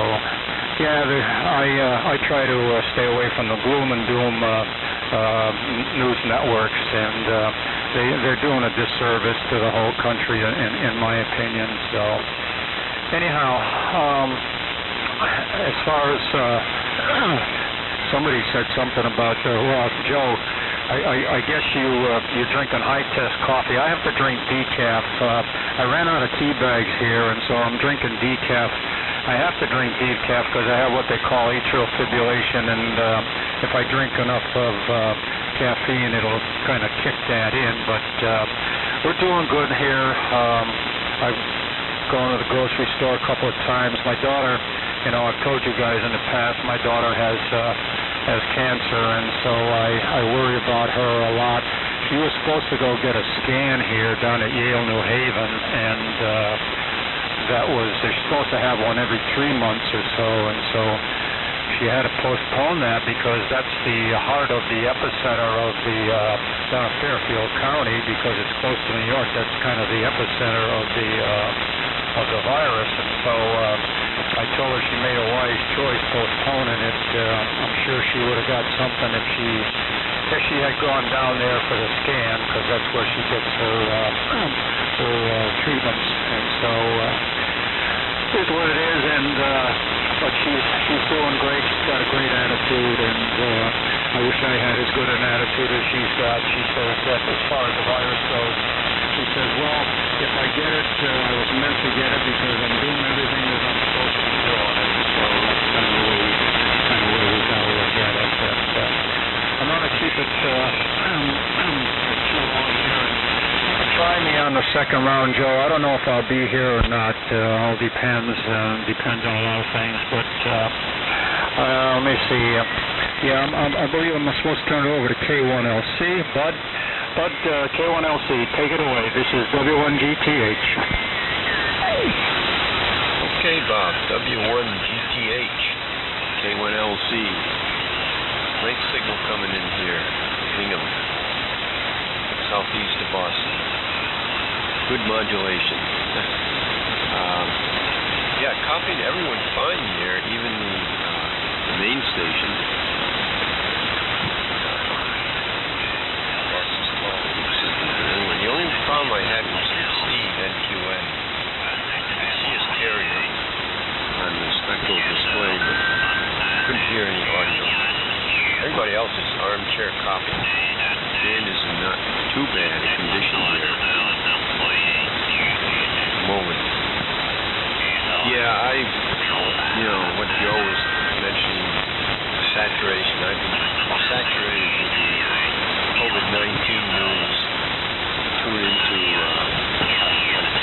yeah, I try to stay away from the gloom and doom news networks, and they're doing a disservice to the whole country, in my opinion. So anyhow, as far as somebody said something about Joe, I guess you're drinking high-test coffee. I have to drink decaf. I ran out of tea bags here, and so I'm drinking decaf. I have to drink decaf because I have what they call atrial fibrillation, and if I drink enough of caffeine, it'll kind of kick that in. But we're doing good here. I've gone to the grocery store a couple of times. My daughter, I've told you guys in the past, my daughter has cancer, and so I worry about her a lot. She was supposed to go get a scan here down at Yale New Haven, and they're supposed to have one every 3 months or so, and so she had to postpone that because that's the heart of the epicenter of the down in Fairfield County, because it's close to New York. That's kind of the epicenter of the virus, and so I told her she made a wise choice postponing it. I'm sure she would have got something if she had gone down there for the scan, because that's where she gets her treatments, and so it is what it is. And but she's doing great. She's got a great attitude, and I wish I had as good an attitude as she's got. She says that as far as the virus goes, she says, well, if I get it, I was meant to get it because I'm doing everything that I'm supposed to be doing. And so that's kind of the way we got to look at it. But I'm going to keep it too long here. Try me on the second round, Joe. I don't know if I'll be here or not. All depends. Depends on a lot of things. But let me see. Yeah, I believe I'm supposed to turn it over to K1LC, Bud, K1LC, take it away. This is W1GTH. Okay, Bob, W1GTH, K1LC. Great signal coming in here, Hingham, southeast of Boston. Good modulation. Yeah, copying everyone fine here, even the main station. The only problem I had was Steve, NQN. You could see his carrier on the spectral display, but couldn't hear any audio. Everybody else is armchair copy. Dan is in not too bad a condition here at the moment. Yeah, what Joe was mentioning, saturation. I've been saturated with the COVID-19 news. Tune into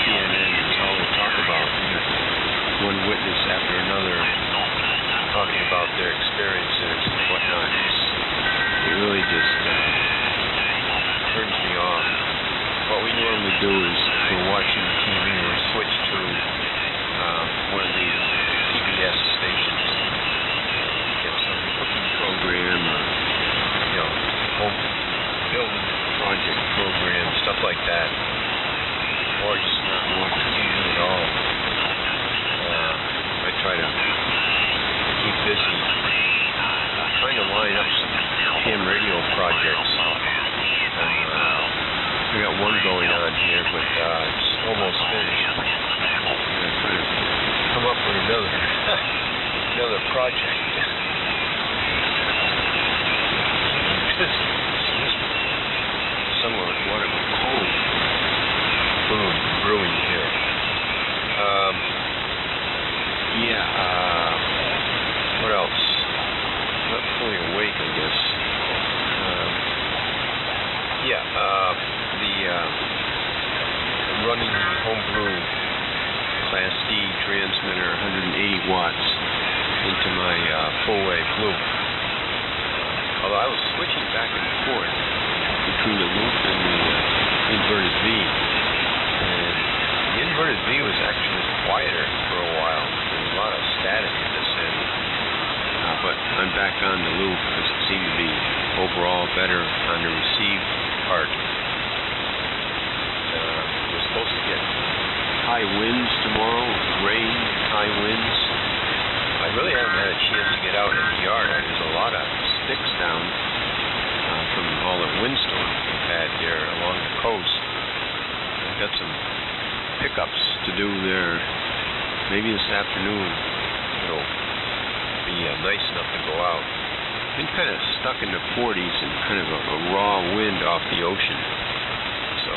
CNN, it's all they talk about. One witness after another talking about their experiences and whatnot. It really just turns me off. What we normally do is, we're watching TV, we'll switch to like that, or just not watch TV at all. I try to keep busy trying to line up some ham radio projects. We got one going on here, but it's almost finished. I'm trying to come up with another project. Somewhere with water cold. Boom, brewing here. What else? Not fully awake, I guess. I'm running the homebrew Class D transmitter, 180 watts, into my full-wave loop. Although I was switching back and forth between the loop and the inverted V. And the inverted V was actually quieter for a while. There was a lot of static in this end. But I'm back on the loop because it seemed to be overall better on the received part. We're supposed to get high winds tomorrow, rain, high winds. I really haven't had a chance to get out in the yard. There's a lot of sticks down from all the windstorms we've had here along the coast. I've got some pickups to do there. Maybe this afternoon it'll be nice enough to go out. Been kind of stuck in the 40s and kind of a raw wind off the ocean. So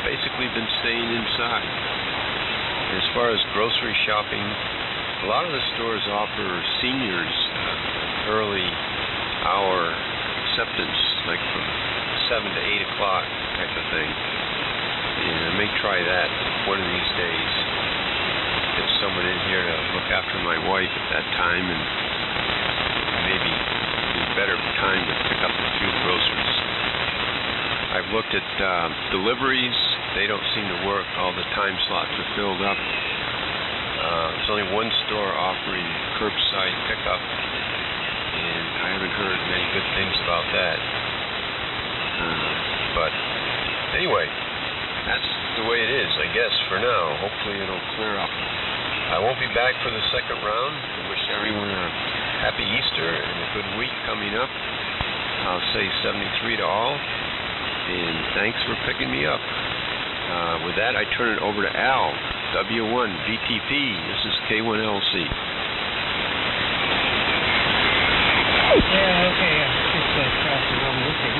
basically been staying inside. As far as grocery shopping, a lot of the stores offer seniors early hour acceptance, like from 7 to 8 o'clock type of thing. And I may try that one of these days. Get someone in here to look after my wife at that time, and maybe be a better time to pick up a few groceries. I've looked at deliveries. They don't seem to work. All the time slots are filled up. There's only one store offering curbside pickup, and I haven't heard many good things about that. But anyway, that's the way it is, I guess, for now. Hopefully it'll clear up. I won't be back for the second round. I wish everyone a happy Easter and a good week coming up. I'll say 73 to all, and thanks for picking me up. With that, I turn it over to Al, W1 VTP. This is K1LC. Yeah, okay. Just across the room looking.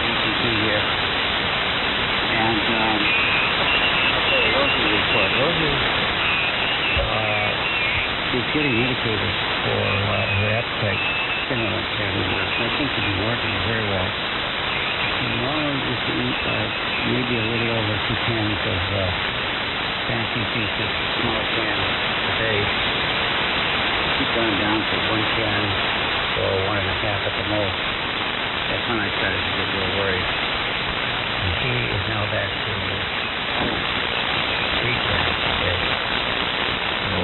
VTP here. And I'll say a Rosie report. Rosie is getting indicators for her appetite stimulant there. I think to be working very well. Normally just to eat maybe a little over 2 cans of fancy juices, small can a day. Keep going down to 1 can or 1.5 at the most. That's when I started to get real worried. And she is now back to 3 cans a day. So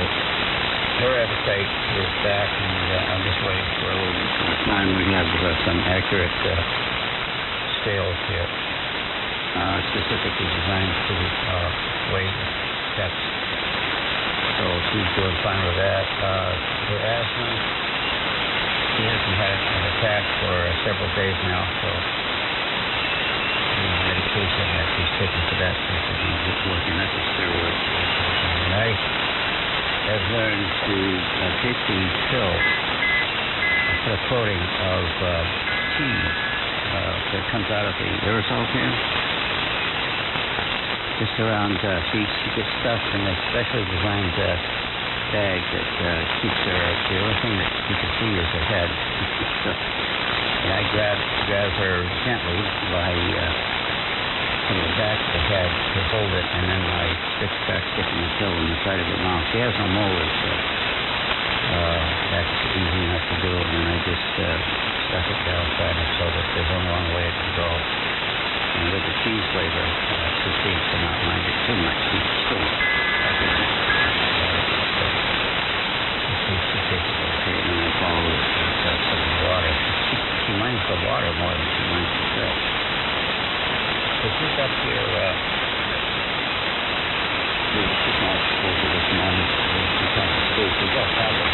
her appetite is back, and I'm just waiting for a little time when we have some accurate scales here, specifically designed to weigh steps. So she's doing fine with that. For asthma, she hasn't had an attack for several days now, so the medication that she's taking for that seems to be working. That's a steroid. And I have learned to take the pill, put a coating of cheese that comes out of the aerosol can, just around, she gets stuffed in a specially designed bag that keeps her, the only thing that you can see is her head. So, and I grab her gently by from the back of the head to hold it, and then I start sticking the pill in the side of her mouth. She has no molars, so that's easy enough to do, and then I just stuff it down inside her so that there's only one way it can go. And with the cheese flavor, she seems to not mind it too much. She still she takes it okay, and then I follow it. the water more than she minds herself. So she's up here, she's not supposed to this morning. She's on the school. She's got probably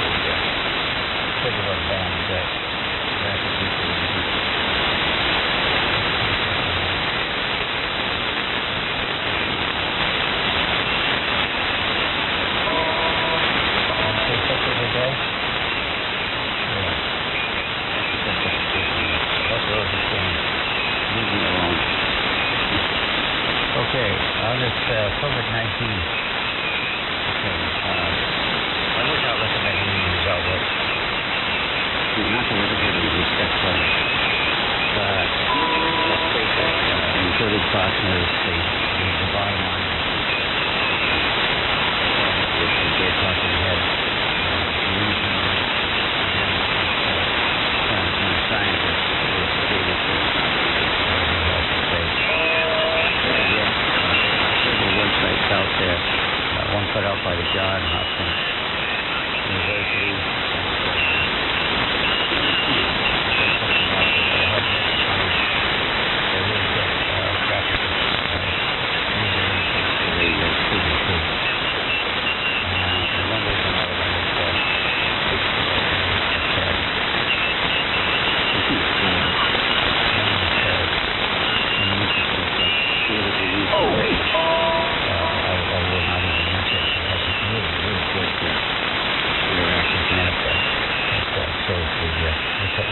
pretty well banned rapid nuclear. Okay, on this COVID-19 thing, I would not recommend any of these outlets. Not to look at it with step funds. But let's face it, including partners, the bottom line is the dead talking head. Scientists will say this several websites out there. One put out by the Johns Hopkins University.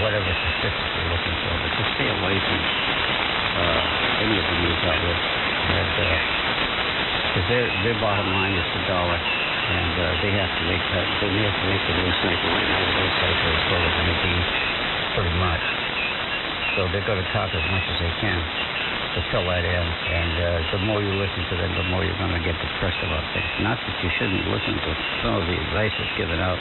Whatever statistics you're looking for, but just stay away from any of the news outlets, because their bottom line is the dollar, and they have to make the news cycle. Right now, the news cycle is COVID-19, pretty much. So they're going to talk as much as they can to fill that in, and the more you listen to them, the more you're going to get depressed about things. Not that you shouldn't listen to some of the advice that's given out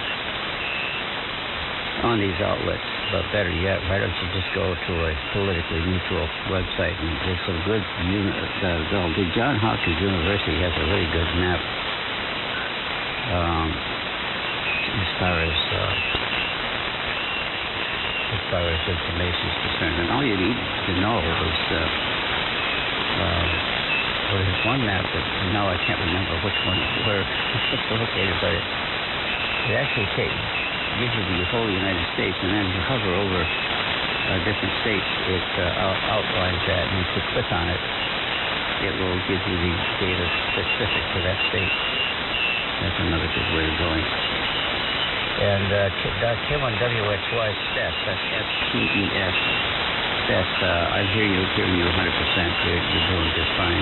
on these outlets, but better yet, why don't you just go to a politically neutral website? And there's some good the Johns Hopkins University has a really good map as far as information is concerned. And all you need to know is there's one map that now I can't remember which one where it's located, but it actually gives you the whole United States, and then you hover over different states, it outlines that, and if you click on it, it will give you the data specific to that state. That's another good way of going. And Kim on WXY STES, that's STES. STES, I hear you, hearing you 100%. You're doing just fine.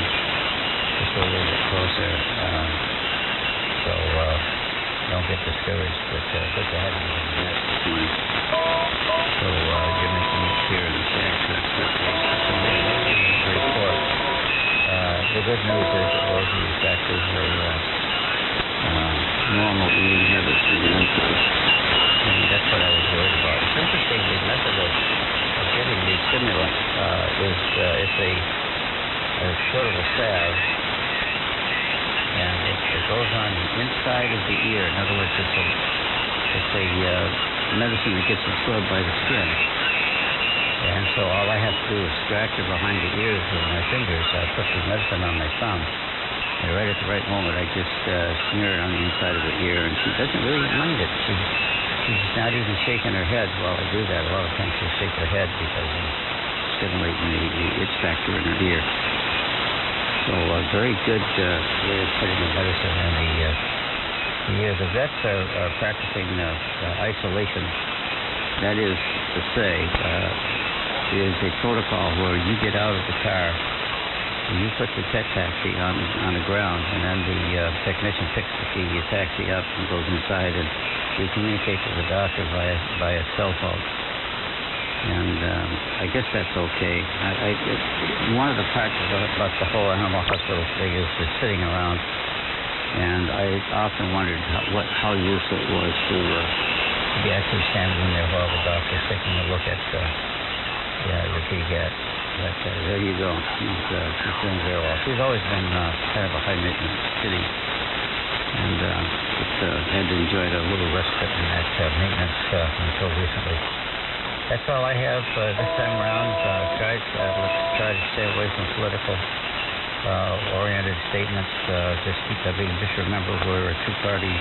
Just a little bit closer. So don't get discouraged, but good to have you in the net this morning. So you're making it clear in the accident report. The good news is that Rosie is back to her normal eating habits again. And that's what I was worried about. It's interesting, the method of getting the stimulant is it's a sort of a salve, and it goes on the inside of the ear. In other words, it's a medicine that gets absorbed by the skin. And so all I have to do is scratch her behind the ears with my fingers. I put the medicine on my thumb, and right at the right moment, I just smear it on the inside of her ear, and she doesn't really mind it. She's not even shaking her head while I do that. A lot of times she'll shake her head because I'm stimulating the itch factor in her ear. So a very good way of putting the medicine in the ear. The vets are practicing isolation. That is to say, is a protocol where you get out of the car, and you put the pet taxi on the ground, and then the technician picks the taxi up and goes inside, and we communicate with the doctor via cell phone. And I guess that's okay. One of the parts about the whole animal hospital thing is the sitting around, and I often wondered how useful it was to be actually standing in there while the doctor's taking a look at your PGAT. But there you go. She's doing very well. She's always been kind of a high-maintenance kitty, and just had enjoyed a little respite in that maintenance until recently. That's all I have this time around. Try to stay away from political oriented statements. Just remember we're a two-party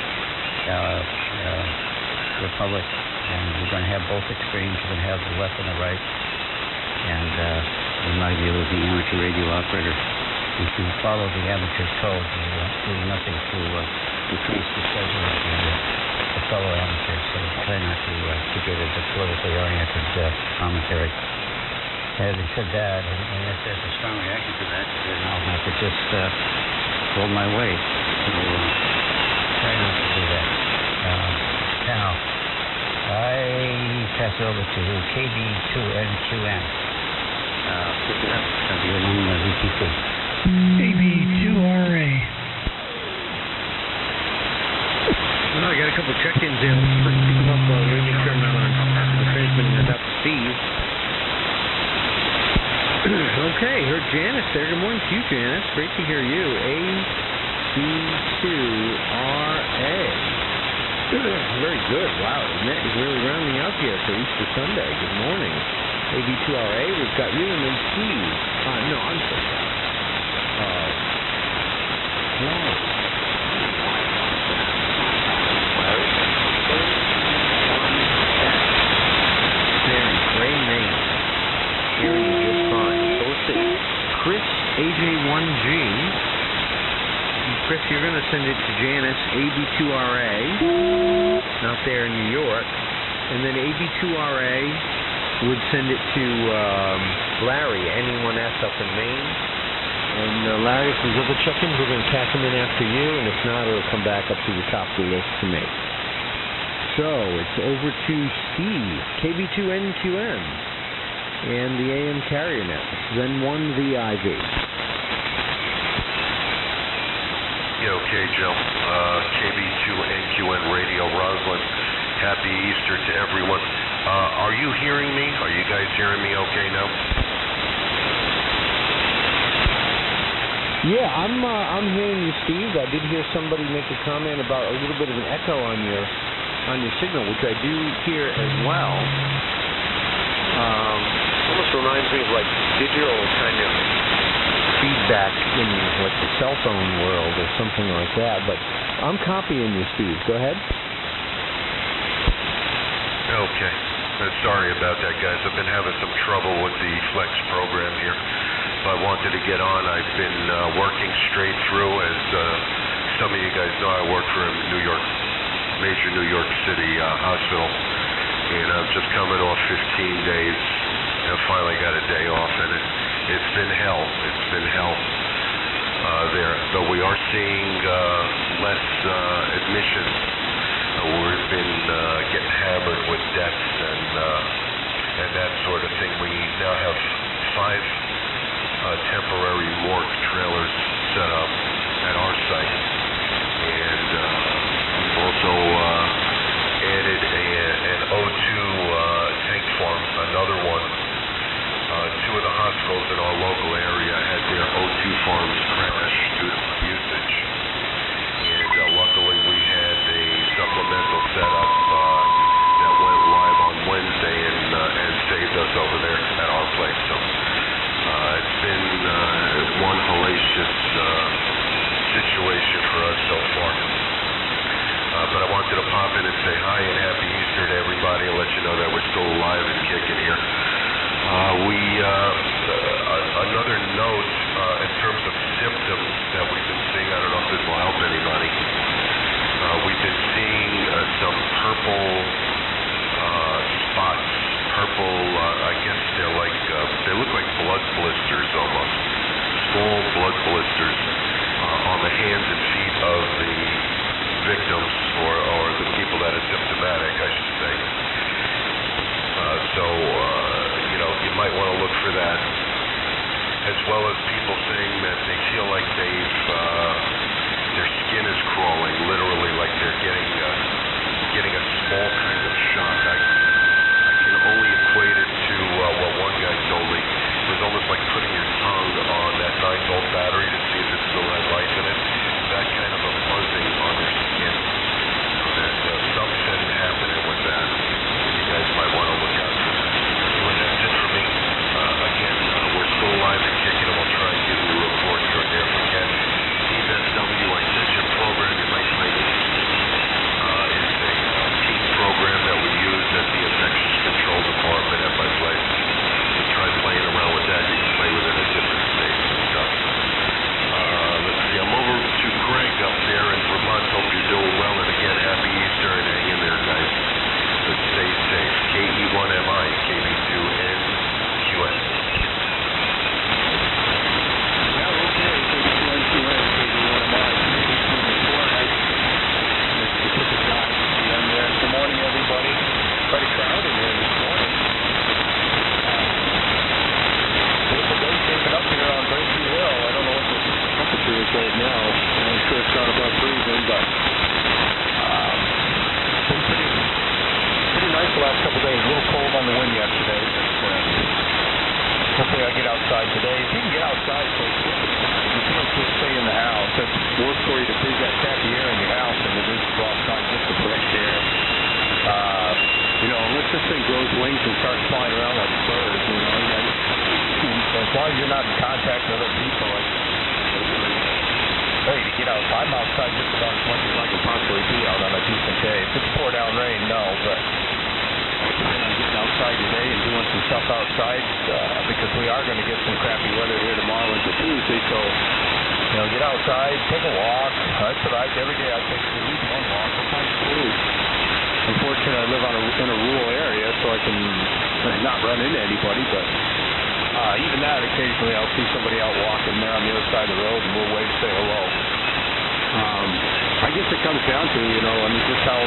republic, and we're going to have both extremes. We're going to have the left and the right. And in my view, as the amateur radio operator, if you follow the amateur's code, you do nothing to increase the pleasure of the fellow amateurs. So try not to get into politically oriented commentary. Having said that, and if there's a strong reaction to that, then I'll have to just hold my weight. So try not to do that. Now, I pass it over to KB2NQN. Pick it up. That'll be along the VTC. AB2RA. Well, I got a couple check-ins in. Let's pick them up. Let me make sure I'm not on the transmitter without Steve. Okay, heard Janice there. Good morning to you, Janice. Great to hear you. AB2RA. Very good. Wow, Nick is really rounding out here for Easter Sunday. Good morning. AB2RA, we've got you and then Steve. No, I'm so sorry. Great name. Hearing you just fine. So let's see. Chris, AJ1G. Chris, you're going to send it to Janice, AB2RA, out there in New York. And then AB2RA would send it to Larry, NE1S up in Maine. And Larry, if there's other check-ins, we're going to catch them in after you. And if not, it'll come back up to the top of the list to me. So it's over to Steve, KB2NQN, and the AM carrier net. This is N1VIV. Yeah, okay, Joe. KB2NQN Radio, Roslyn. Happy Easter to everyone. Are you hearing me? Are you guys hearing me okay now? Yeah, I'm hearing you, Steve. I did hear somebody make a comment about a little bit of an echo on your signal, which I do hear as well. Almost reminds me of like digital kind of feedback in like the cell phone world or something like that. But I'm copying you, Steve. Go ahead. Okay. Sorry about that, guys. I've been having some trouble with the Flex program here. But I wanted to get on. I've been working straight through. As some of you guys know, I work for a major New York City hospital. And I'm just coming off 15 days. And finally got a day off. And it's been hell. It's been hell there. Though we are seeing less admissions. We've been getting hammered with deaths and that sort of thing. We now have 5 temporary morgue trailers set up at our site, and we've also added an O2 tank farm, another one. 2 of the hospitals in our local area had their O2 farms crash due to usage, and luckily we had a supplemental setup that went live on Wednesday and saved us over there at our place. So it's been one hellacious situation for us so far. But I wanted to pop in and say hi and happy Easter to everybody and let you know that we're still alive and kicking here. Another note in terms of symptoms that we've been seeing, I don't know if this will help anybody. We've been seeing some purple spots. Purple, I guess they're like, they look like blood blisters almost. Small blood blisters on the hands and feet of the victims or the people that are symptomatic, I should say. So, you might want to look for that. As well as people saying that they feel like their skin is crawling, literally, like they're getting a small kind of shock. I can only equate it to what one guy told me. It was almost like putting your tongue on that 9-volt battery to see if it still had life in it. That kind of a buzzing on your skin. So there's something happening with that. You guys might want to look out for that. Pretty crowded here this morning. Beautiful day shaping up here on Breakthrough Hill. I don't know what the temperature is right now. I'm sure it's not above freezing, but been pretty nice the last couple of days. A little cold on the wind yesterday, but hopefully I get outside today. If you can get outside, folks, you can't just stay in the house. It's worse for you to breathe that crappy air in your house than it is to go outside just to fresh air. Unless this thing grows wings and starts flying around like a bird, as long as you're not in contact with other people, hey, to get out, I'm outside just about as much as I can possibly be out on a decent day. If it's pour down rain, no, but I'm getting outside today and doing some stuff outside because we are going to get some crappy weather here tomorrow into Tuesday, so get outside, take a walk. That's what every day I take at least one walk, sometimes two. Unfortunately, I live in a rural area, so I can not run into anybody, but even that, occasionally I'll see somebody out walking there on the other side of the road, and we'll wave, say hello. I guess it comes down to, just how,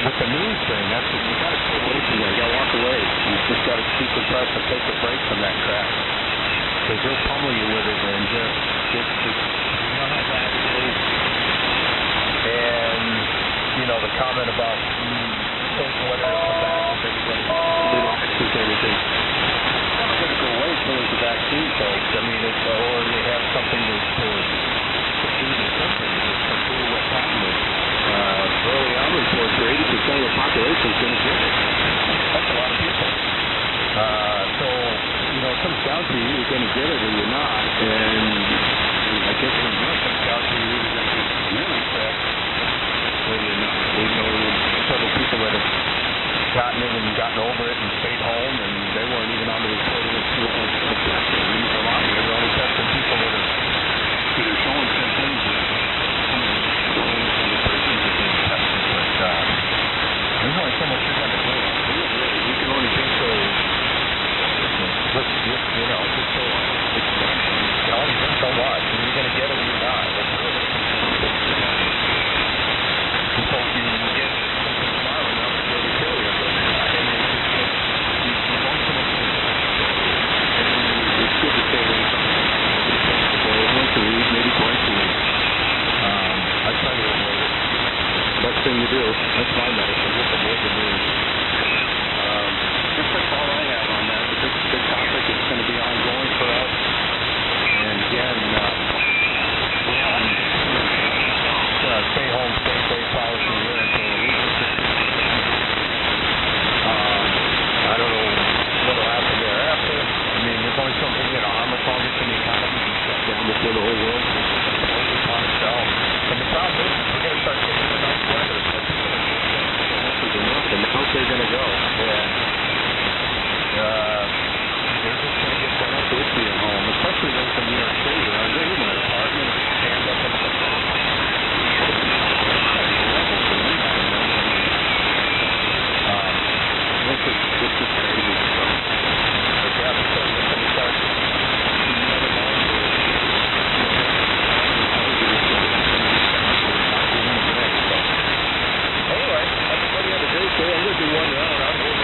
with the news thing, you got to stay away from there. You got to walk away. You just got to keep impressed and take a break from that crap. Because they'll pummel you with it and just how bad it is. And, the comment about changing whether it's a back with everybody. They don't think anything. It's not going to go away until there's a vaccine, folks. I mean, or they have something to do the symptoms or control what's happening. Early on reports were 80% of the population is going to get it. That's a lot of people. So, it comes down to you're going to get it or you're not. And I guess when it comes down to you're either going to get really sick or you're not. We know several people that have gotten it and gotten over it and stayed home, and they weren't even on the report of testing. A lot of them are only testing people that are either showing symptoms or there's only so much you're going to do. You can only be so, just so expensive. You can only do so much, and you're going to get it or you're not. That's really you hope you get something tomorrow enough to really kill you, but you don't so much to it's good to stay away from it. Once a week, maybe twice a week. I try to avoid it. Best thing you do. That's my medicine. Just avoid the news. That's all I have on that. It's a big topic. It's going to be ongoing for us. And again, stay home, stay safe policy here until we I don't know what will happen thereafter. I mean, there's only something, Omicron gets in the economy and shut down before the whole world goes upon itself. And the problem is, we're going to start getting the nice weather. And how's they going to go? They're just going to get done up with being home, especially those in New York City. They're living in an apartment and stand up in the This is crazy. So, yeah, because it's going to start anyway, everybody have a great day. I'm going to do one round. I'm going to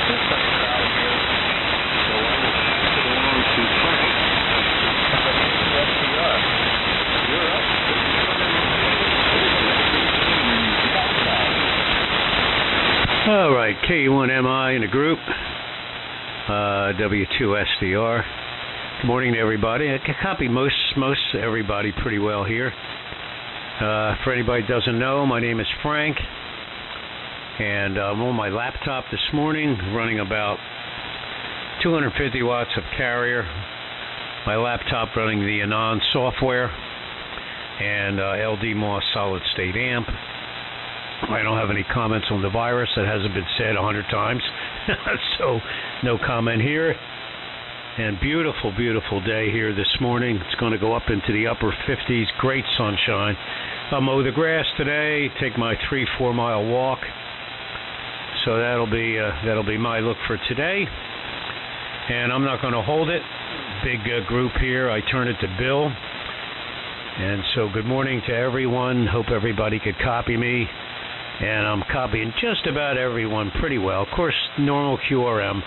there's such a crowd here. So I will pass it along to Frank. SDR. You're up. All right, K1MI in the group, W2SDR. Good morning to everybody. I can copy most everybody pretty well here. For anybody who doesn't know, my name is Frank, and I'm on my laptop this morning, running about 250 watts of carrier. My laptop running the Anon software and LDMOS solid state amp. I don't have any comments on the virus. That hasn't been said 100 times. So no comment here. And beautiful, beautiful day here this morning. It's going to go up into the upper 50s. Great sunshine. I'll mow the grass today, take my 3-4 mile walk. So that'll be my look for today. And I'm not going to hold it. Big group here. I turn it to Bill. And so good morning to everyone. Hope everybody could copy me. And I'm copying just about everyone pretty well. Of course, normal QRM,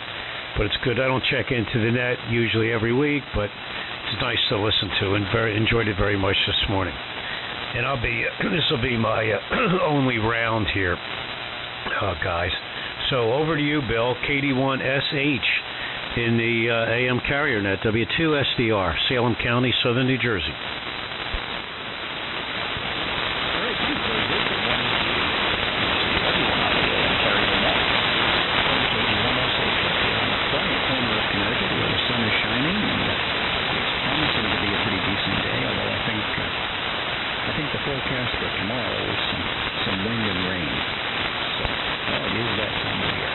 but it's good. I don't check into the net usually every week, but it's nice to listen to, and enjoyed it very much this morning. And this will be my only round here, guys. So over to you, Bill. KD1SH in the AM carrier net, W2SDR, Salem County, Southern New Jersey. Forecast for tomorrow is some wind and rain. So it is that time of year.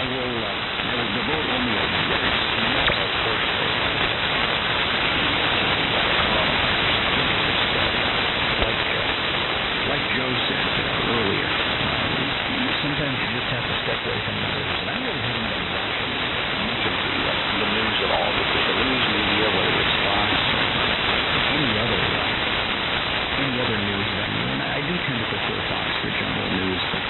I will devote only a very small portion of like Joe said earlier. Sometimes you just have to step away from the news, and I really haven't been watching much of the news at all, because the news media, whether it's Fox or any other news venue, and I do tend to prefer Fox for general news, but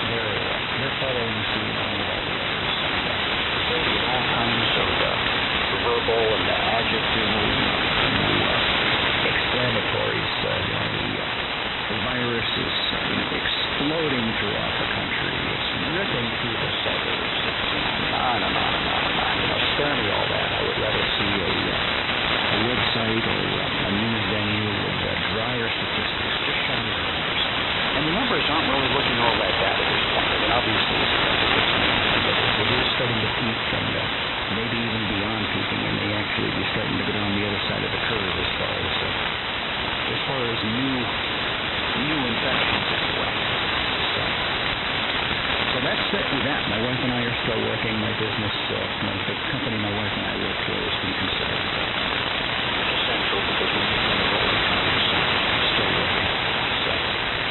they're following suit along with all the others. And all kinds of verbal and adjective exclamatories. The virus is exploding throughout the country. It's ripping through the suburbs. It's on and on and on and on. Spare me all that. I would rather see a website or a news venue with drier statistics. Just show me the numbers. And the numbers aren't really looking all that bad at this point. I mean, obviously, it is starting to peak, and maybe even beyond peaking, and may actually be starting to get on the other side of the curve as far as new infections anyway. So that's it with that. My wife and I are still working. My business, the company my wife and I work for has been considered essential because we need them all the time, so I'm still working. So,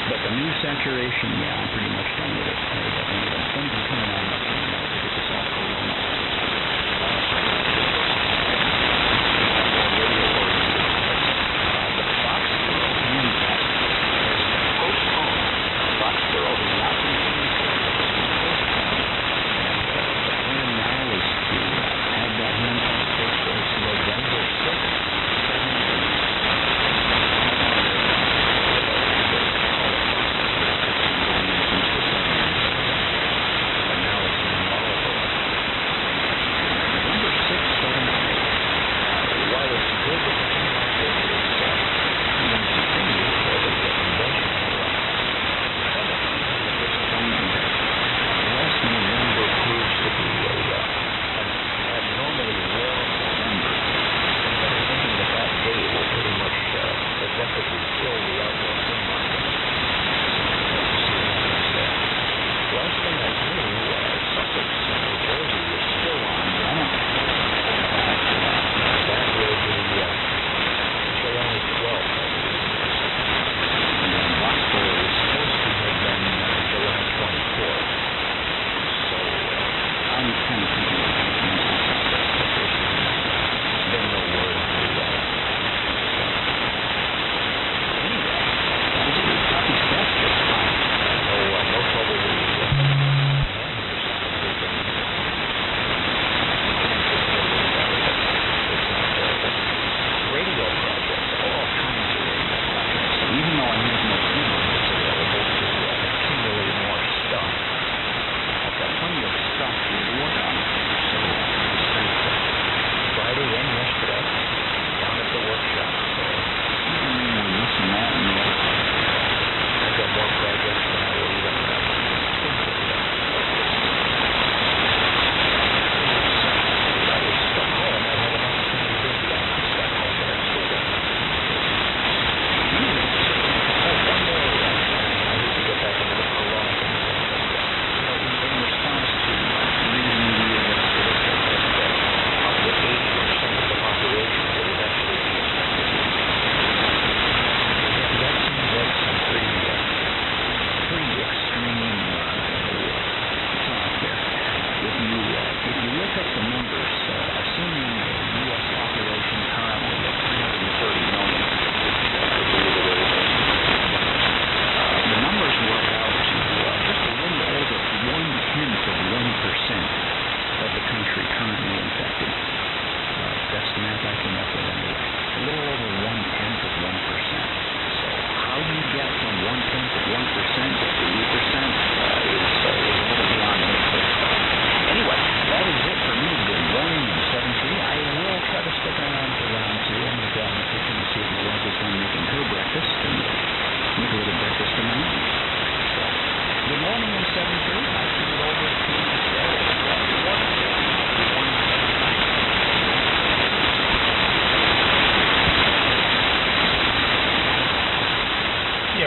but the news saturation, yeah, I'm pretty much done with it. I don't even turn on much anymore because it's all corona. The Foxborough Handbag has been postponed. Foxborough has not been canceled. The plan now is to have that handbag take place November 6th. But now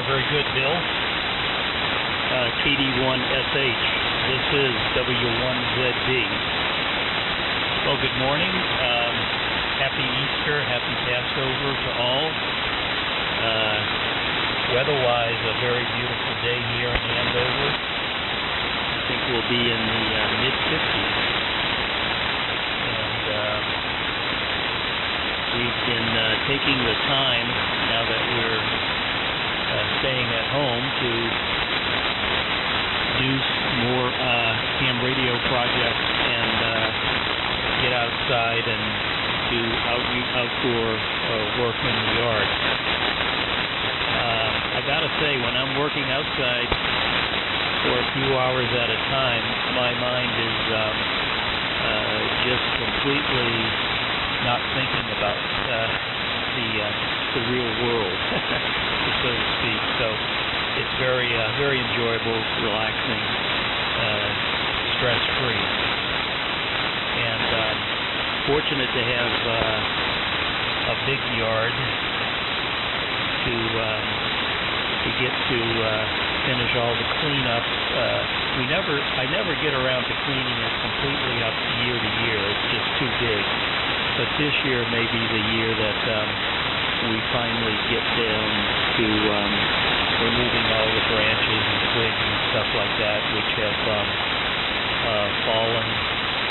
Very good, Bill. KD1SH. This is W1ZB. Well, good morning. Happy Easter, happy Passover to all. Weather-wise, a very beautiful day here in Andover. I think we'll be in the mid-50s. And we've been taking the time, now that we're staying at home, to do more ham radio projects and get outside and do outdoor work in the yard. I gotta say, when I'm working outside for a few hours at a time, my mind is just completely not thinking about the real world, so to speak. So it's very enjoyable, relaxing, stress-free, and fortunate to have a big yard to get to finish all the cleanup. I never get around to cleaning it completely up year to year. It's just too big. But this year may be the year that we finally get down to removing all the branches and twigs and stuff like that, which have fallen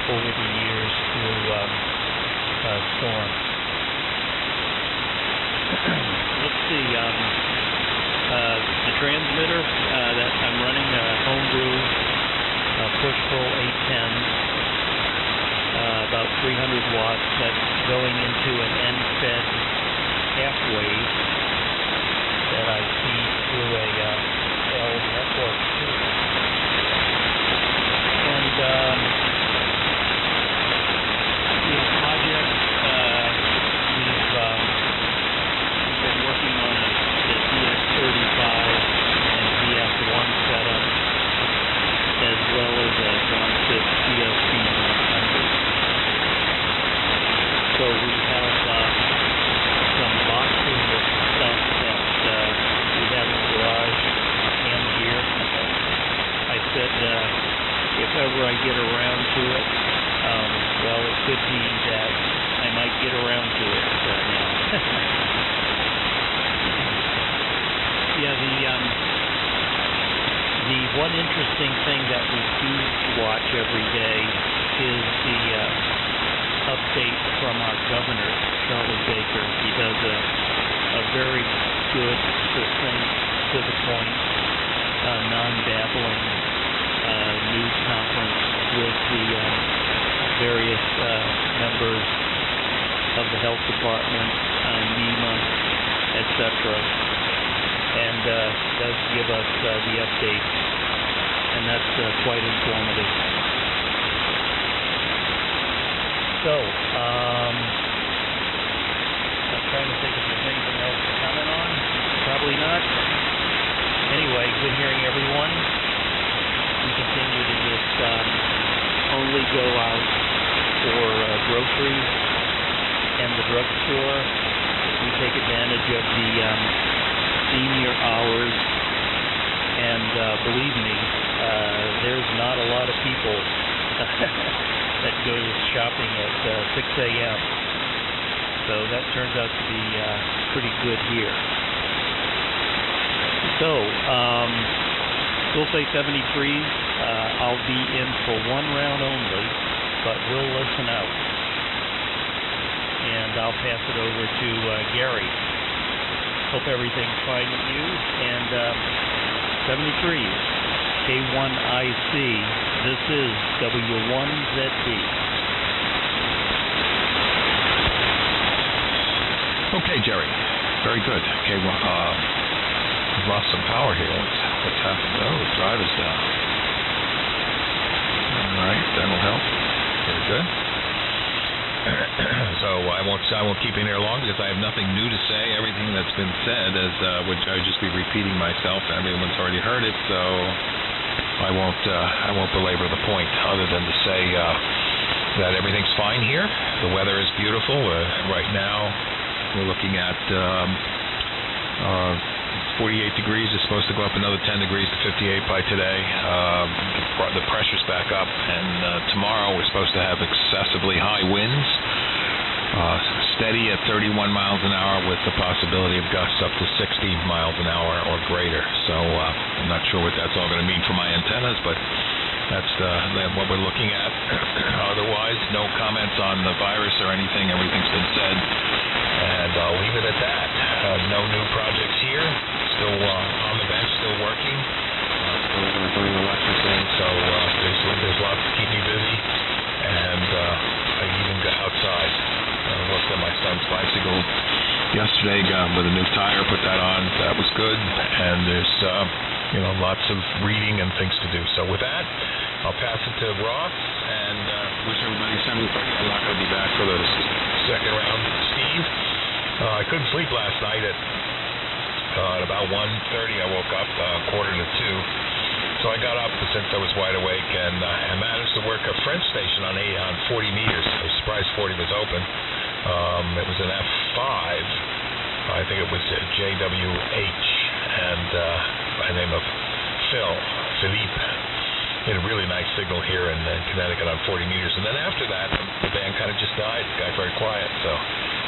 over the years through storms. Let's see. The transmitter that I'm running, Homebrew push-pull 810, about 300 watts. That's going into an end-fed half wave that I feed through a L network too. And the project, we've been working on the DX35 and VF1 setup, as well as a John6 CLC 100. So we have some boxes of stuff that we have in the garage, and gear. I said if ever I get around to it, well, it could be that I might get around to it now. Yeah, the one interesting thing that we do watch every day is the update from our governor, Charlie Baker. He does a very good, succinct, to the point, non-babbling news conference with the various members of the health department, NEMA, etc., and does give us the updates, and that's quite informative. So, I'm trying to think if there's anything else to comment on. Probably not. Anyway, good hearing everyone. We continue to just only go out for groceries and the drugstore. We take advantage of the senior hours, and believe me, there's not a lot of people that goes shopping at 6 a.m. So that turns out to be pretty good here. So, we'll say 73s. I'll be in for one round only, but we'll listen out. And I'll pass it over to Gary. Hope everything's fine with you. And 73s, K1IC. This is W1ZB. Okay, Jerry. Very good. Okay, well, we've lost some power here. What's happened? Oh, the drive is down. All right, dental health. Very good. So I won't keep you here long because I have nothing new to say. Everything that's been said would I would just be repeating myself. Everyone's already heard it, so I won't belabor the point other than to say that everything's fine here. The weather is beautiful. Right now we're looking at 48 degrees. It's supposed to go up another 10 degrees to 58 by today. The pressure's back up, and tomorrow we're supposed to have excessively high winds. Steady at 31 miles an hour with the possibility of gusts up to 60 miles an hour or greater. So I'm not sure what that's all going to mean for my antennas, but that's what we're looking at. Otherwise, no comments on the virus or anything. Everything's been said, and I'll leave it at that. No new projects here. Still on the bench, still working. Still doing the lecture so there's lots to keep me busy, and I even got outside. Worked on my son's bicycle yesterday with a new tire, put that on. That was good, and there's lots of reading and things to do. So with that, I'll pass it to Ross and wish everybody 7:30. I'm not going to be back for the second round. Steve, I couldn't sleep last night at about 1:30. I woke up 1:45. So I got up since I was wide awake, and I managed to work a French station on 40 meters. I was surprised 40 was open. It was an F5. I think it was JWH, and by the name of Philippe. He had a really nice signal here in Connecticut on 40 meters. And then after that, the band kind of just died. It got very quiet. So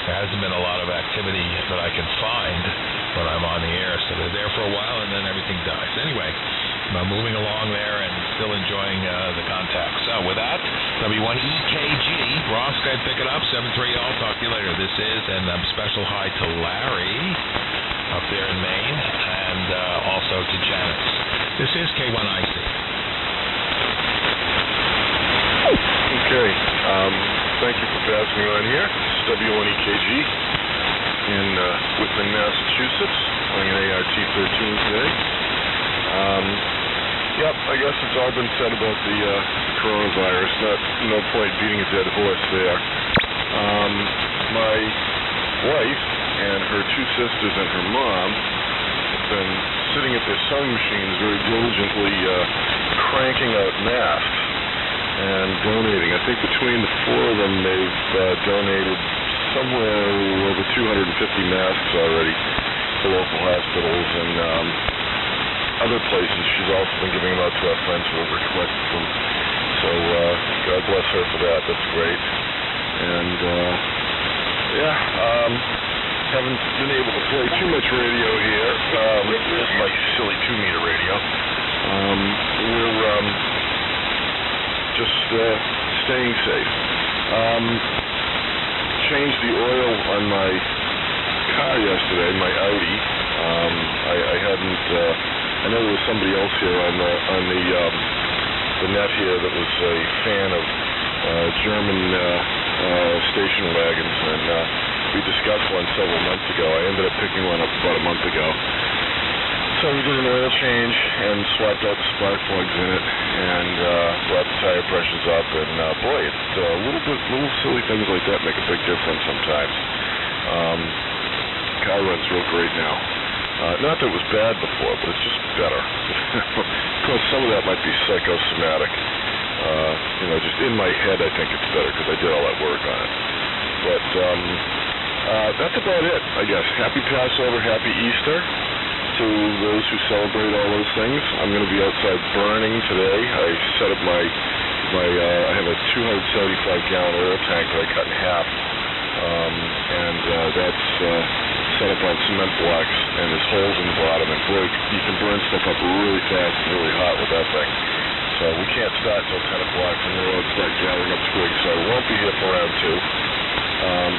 there hasn't been a lot of activity that I can find when I'm on the air. So they're there for a while, and then everything dies. Anyway, I'm moving along there and still enjoying the contact. So with that, W1EKG, Ross, go ahead, pick it up, 730. I'll talk to you later. This is, and special hi to Larry up there in Maine, and also to Janice. This is K1IC. Okay, thank you for passing me on here. This is W1EKG in Whitman, Massachusetts, playing an ART-13 today. Yep, I guess it's all been said about the coronavirus. No point beating a dead horse there. My wife and her two sisters and her mom have been sitting at their sewing machines very diligently cranking out masks and donating. I think between the four of them, they've donated somewhere over 250 masks already to local hospitals and other places. She's also been giving them out to our friends who have requested them. So God bless her for that. That's great. And haven't been able to play too much radio here. This is my silly 2-meter radio. We're just staying safe. Changed the oil on my car yesterday, my Audi. I hadn't. I know there was somebody else here on the net here that was a fan of German station wagons, and we discussed one several months ago. I ended up picking one up about a month ago. So we did an oil change and swapped out the spark plugs in it and brought the tire pressures up, and boy, it's little silly things like that make a big difference sometimes. Car runs real great now. Not that it was bad before, but it's just better. Of course, some of that might be psychosomatic. Just in my head, I think it's better because I did all that work on it. But that's about it, I guess. Happy Passover, happy Easter to those who celebrate all those things. I'm going to be outside burning today. I set up I have a 275-gallon oil tank that I cut in half, and that's set up on cement blocks, and there's holes in the bottom, and boy, you can burn stuff up really fast and really hot with that thing. So we can't start until 10 o'clock, and the road start gathering up twigs, so I won't be here for round 2.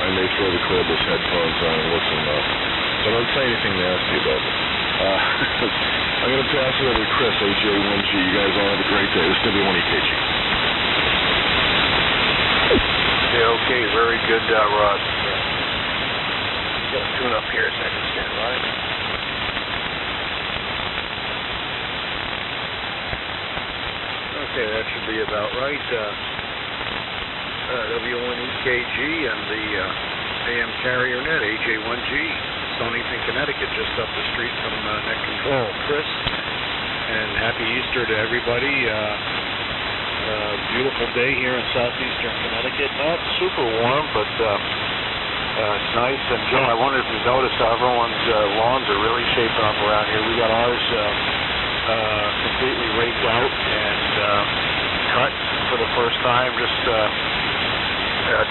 I may throw the cordless headphones on and listen though. So don't say anything nasty about it. I'm going to pass it over to Chris, AJ1G. You guys all have a great day. This is W1EKG. Yeah, okay, very good, Ross. Got to tune up here a second, stand by. Okay, that should be about right. W1EKG and the AM carrier net, AJ1G, Stonington, Connecticut, just up the street from Net Control. Chris, and happy Easter to everybody. Beautiful day here in southeastern Connecticut. Not super warm, but It's nice. And Joe, I wonder if you've noticed how everyone's lawns are really shaping up around here. We got ours completely raked out and cut for the first time. Just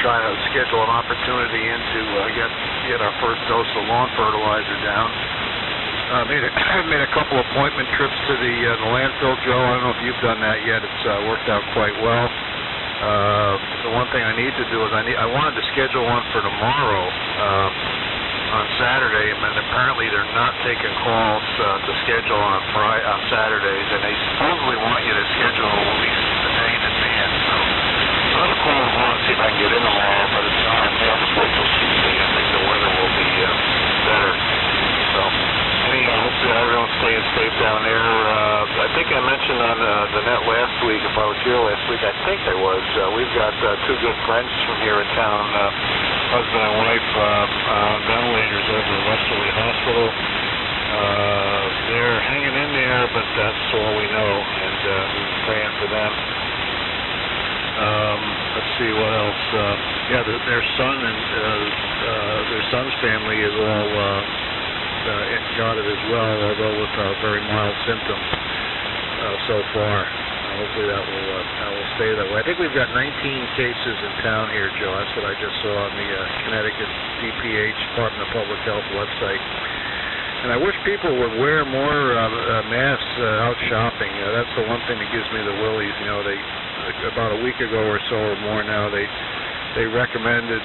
trying to schedule an opportunity in to get our first dose of lawn fertilizer down. Made a couple appointment trips to the landfill, Joe. I don't know if you've done that yet. It's worked out quite well. The one thing I need to do is I wanted to schedule one for tomorrow on Saturday, and apparently they're not taking calls to schedule on Saturdays, and they supposedly want you to schedule at least a day in advance. So I'm going to call them on and see if I can get in tomorrow, but it's not. I'll just wait till Tuesday. I think the weather will be better. So anyhow, hopefully everyone's staying safe down there. I think I mentioned on the net last week, if I was here last week, I think I was, we've got two good friends from here in town, husband and wife, ventilators over at Westerly Hospital. They're hanging in there, but that's all we know, and we're praying for them. Let's see what else. Their son and their son's family is all got it as well, although with very mild symptoms so far. Hopefully that will stay that way. I think we've got 19 cases in town here, Joe. That's what I just saw on the Connecticut DPH, Department of Public Health website. And I wish people would wear more masks out shopping. That's the one thing that gives me the willies. You know, about a week ago or so or more now, they recommended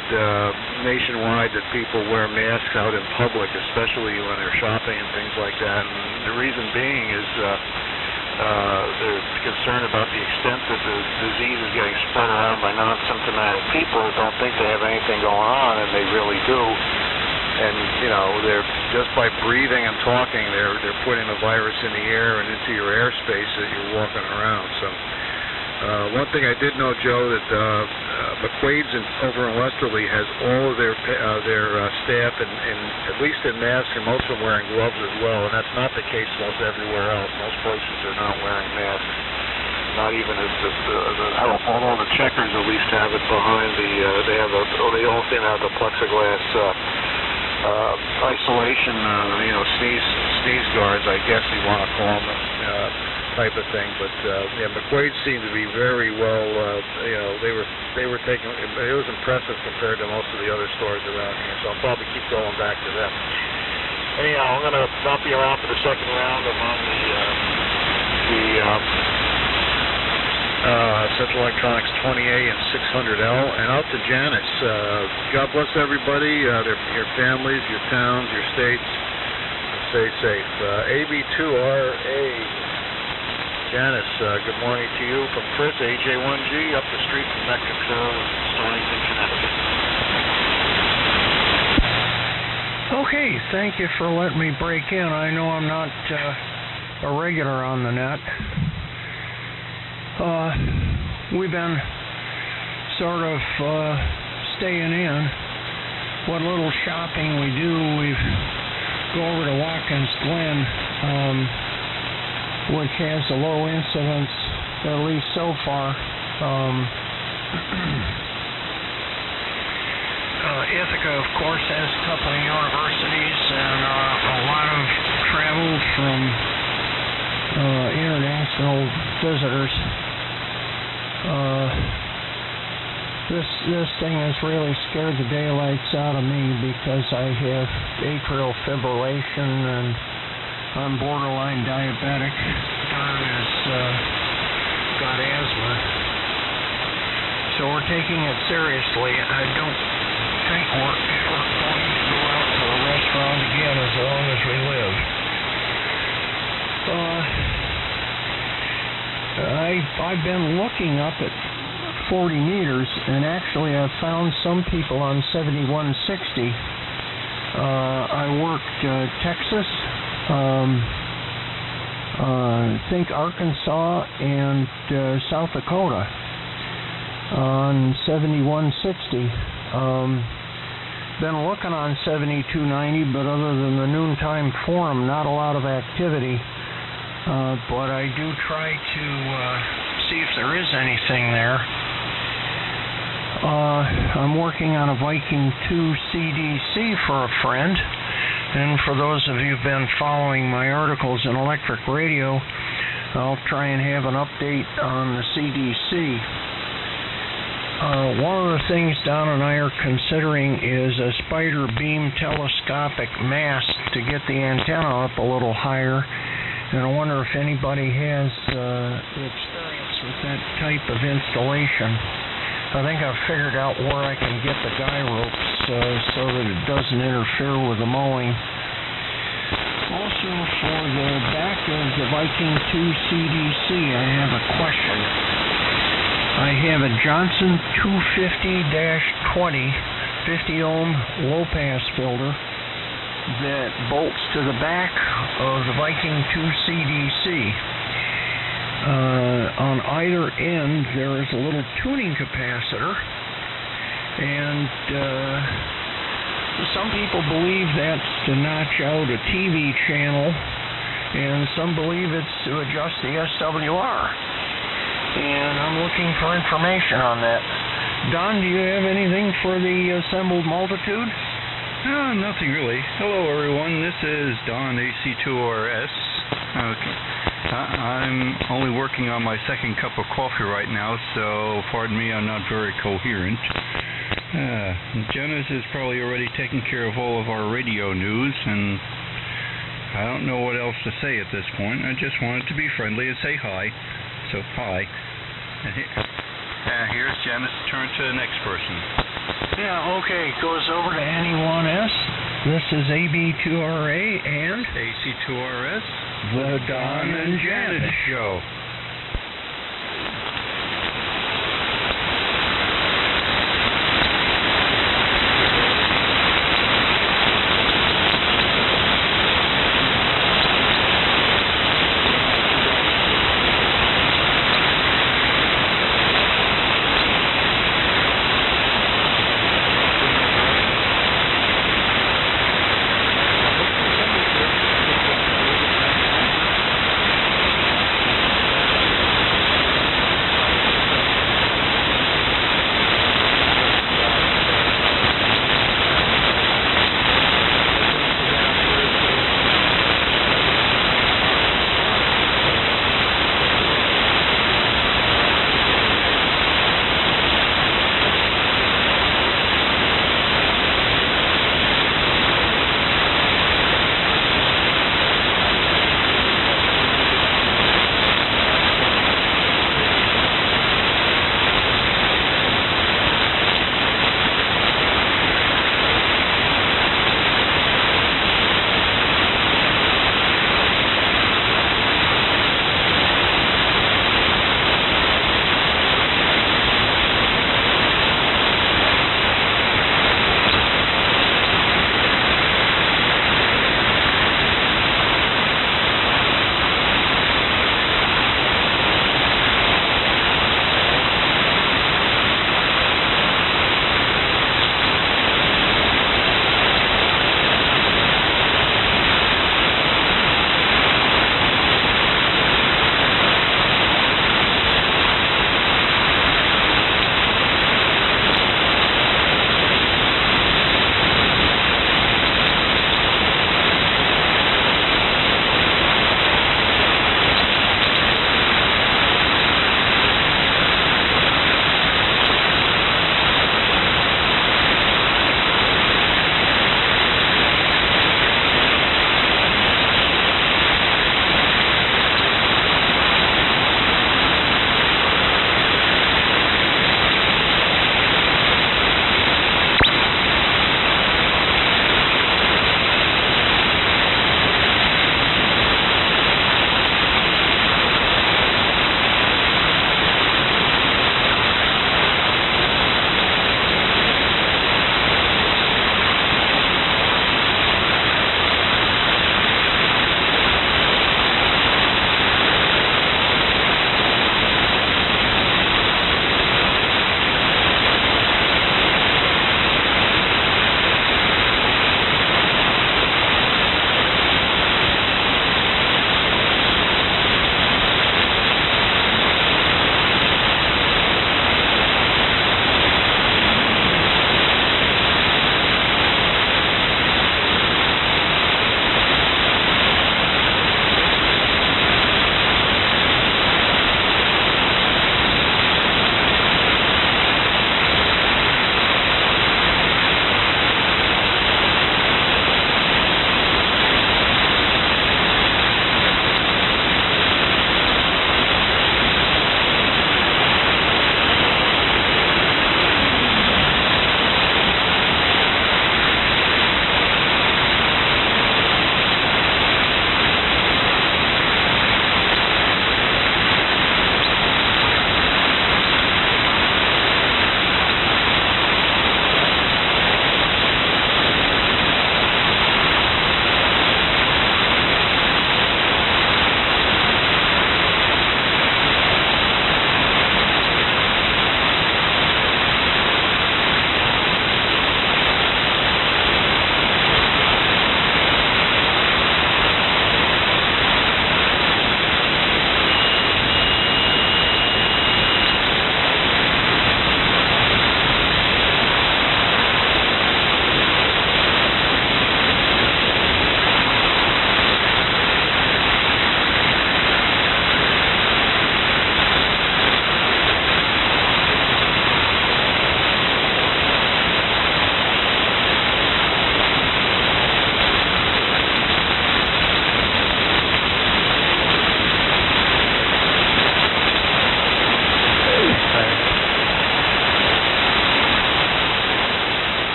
nationwide that people wear masks out in public, especially when they're shopping and things like that. And the reason being is they're concerned about the extent that the disease is getting spread around by non-symptomatic people who don't think they have anything going on, and they really do. And, you know, they're just by breathing and talking, they're putting the virus in the air and into your airspace that you're walking around. So one thing I did know, Joe, that McQuaid's over in Westerly has all of their staff in at least in masks, and most of them wearing gloves as well, and that's not the case most everywhere else. Most places are not wearing masks. Not even although the checkers at least have it behind they all seem to have the plexiglass isolation, sneeze guards, I guess you want to call them, type of thing. But McQuaid seemed to be very well. They were taking. It was impressive compared to most of the other stores around here. So I'll probably keep going back to them. Anyhow, I'm going to not be around for the second round. I'm on the Central Electronics 20A and 600L, and out to Janice. God bless everybody, your families, your towns, your states, and stay safe. AB2RA, Janice, good morning to you from Chris, AJ1G, up the street from Net Control, Stonington, Connecticut. Okay, thank you for letting me break in. I know I'm not a regular on the net. We've been sort of staying in. What little shopping we do, we go over to Watkins Glen, which has a low incidence, at least so far. Ithaca, of course, has a couple of universities and a lot of travel from international visitors. This thing has really scared the daylights out of me because I have atrial fibrillation and I'm borderline diabetic. Don has got asthma. So we're taking it seriously. I don't think we're ever going to go out to a restaurant again as long as we live. I've been looking up at 40 meters, and actually I've found some people on 7160. I worked Texas, I think Arkansas, and South Dakota on 7160. Been looking on 7290, but other than the noontime forum, not a lot of activity. But I do try to see if there is anything there. I'm working on a Viking 2 CDC for a friend. And for those of you who've been following my articles in Electric Radio, I'll try and have an update on the CDC. One of the things Don and I are considering is a spider beam telescopic mast to get the antenna up a little higher. And I wonder if anybody has experience with that type of installation. I think I've figured out where I can get the guy ropes so that it doesn't interfere with the mowing. Also, for the back of the Viking 2 CDC, I have a question. I have a Johnson 250-20 50-ohm low-pass filter that bolts to the back of the Viking 2 CDC. On either end, there is a little tuning capacitor, and some people believe that's to notch out a TV channel, and some believe it's to adjust the SWR. And I'm looking for information on that. Don, do you have anything for the assembled multitude? No, nothing really. Hello, everyone. This is Don, AC2RS. Okay. I'm only working on my second cup of coffee right now, so pardon me, I'm not very coherent. Jonas is probably already taking care of all of our radio news, and I don't know what else to say at this point. I just wanted to be friendly and say hi. So, hi. Here's Janice. Turn to the next person. Yeah, okay. Goes over to Annie1S. This is AB2RA and AC2RS. The Don and Janet Show.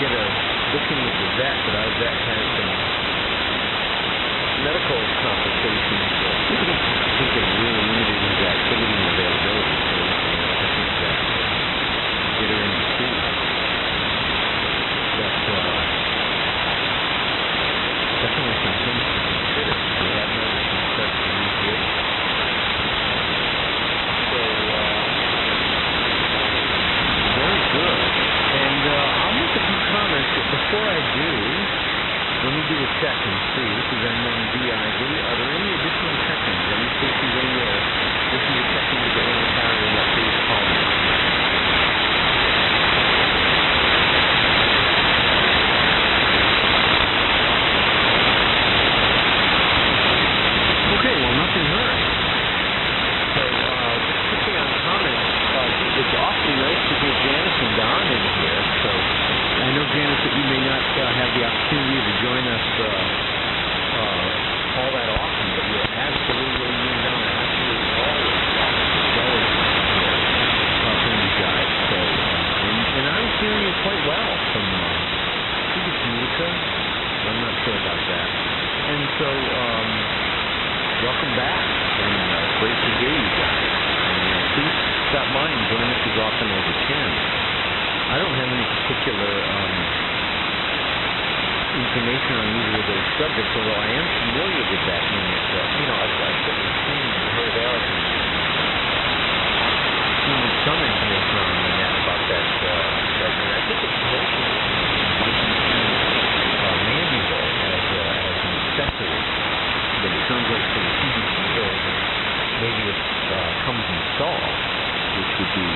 get a booking with the vet, but our vet has some medical complications. I think they're really limited his activity and availability, so we're pushing the vet to get her in to see. But definitely some things to consider. We have noticed some stuff to use here. So, very good. And I'll make a few comments, but before I do, let me do a check and see. This is M1DIV. Are there any additional check-ins? Any stations anywhere? This is a check-in to get one of the carriers up. Please call me. Okay, well, nothing heard. So, just quickly on comments, it's awfully nice to hear Janice and Don in here. So, I know, Janice, that you may not have the opportunity to join us all that often, but you're absolutely, you and Don are absolutely always from you guys. So, and I'm hearing you quite well from, I think it's Utica. I'm not sure about that. And so, welcome back, and great to hear you guys. And please stop by and join us as often as you can. I don't have any particular information on either of those subjects, although I am familiar with that unit. I've certainly seen and heard of and seen some information on the net about that unit. I think it's mostly Mandeville as an accessory. But it sounds like for the CDC version, maybe it comes installed, which would be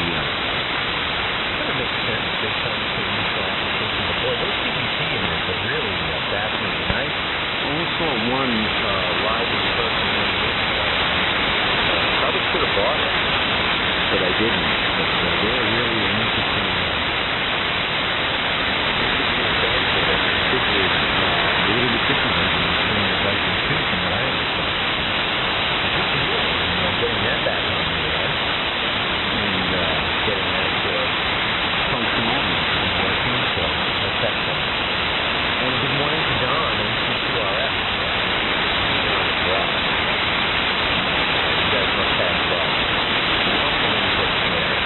kind of makes sense based on the initial application. But boy, those CDC units are really fascinating. I only saw one live in person. Probably could have bought it, but I didn't. But they're really an interesting advantage of that configuration. A little bit different than the Viking King from what I understand. Getting that back on the air and getting that functional and working, so that's excellent. And good morning to Don, NC2RS. As well. You guys must have wonderful input there.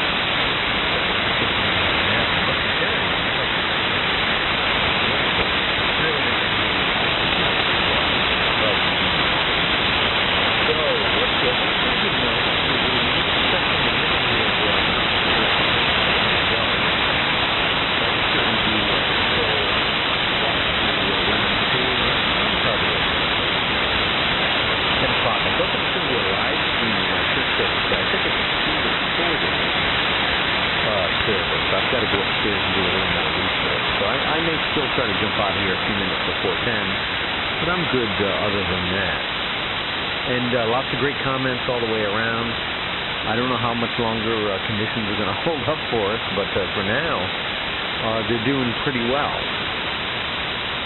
I've got to go upstairs and do a little more research. So I may still try to jump out of here a few minutes before 10, but I'm good other than that. And lots of great comments all the way around. I don't know how much longer conditions are going to hold up for us, but for now, they're doing pretty well.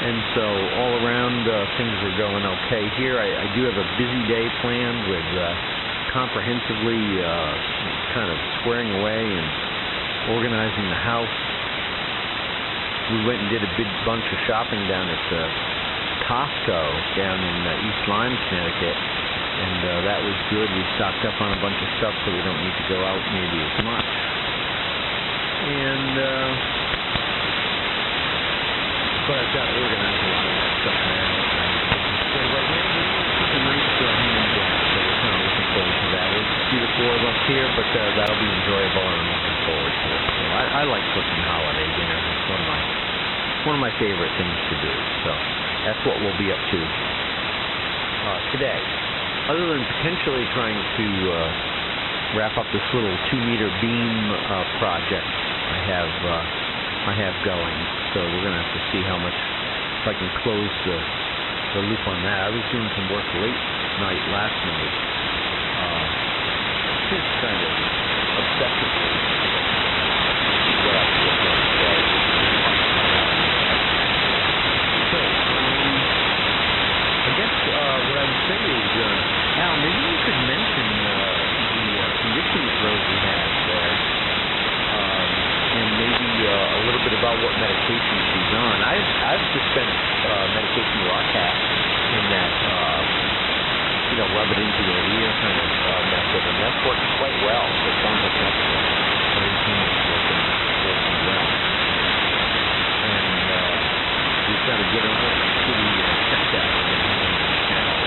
And so all around, things are going okay here. I do have a busy day planned with comprehensively kind of squaring away and organizing the house. We went and did a big bunch of shopping down at Costco down in East Lyme, Connecticut, and that was good. We stocked up on a bunch of stuff so we don't need to go out maybe as much. And but I've got to organize a lot of that stuff now. So right now it's a nice hand down, so we're kind of looking forward to that. We'll see the four of us here, but that'll be enjoyable, and I'm looking forward to it. So I like cooking holiday dinner. It's one of my favorite things to do. So that's what we'll be up to today. Other than potentially trying to wrap up this little 2-meter beam project I have going. So we're going to have to see how much, if I can close the loop on that. I was doing some work late night last night. Just kind of obsessively. So, I guess what I would say is, Al, maybe you could mention the conditioning road we have there, and maybe a little bit about what medications we I've dispensed medication to our cat in that, rub it into their ear kind of method, and that's worked quite well. So it sounds like that's everything is working well. And we've got to get her kitty checked out and get her in the cat.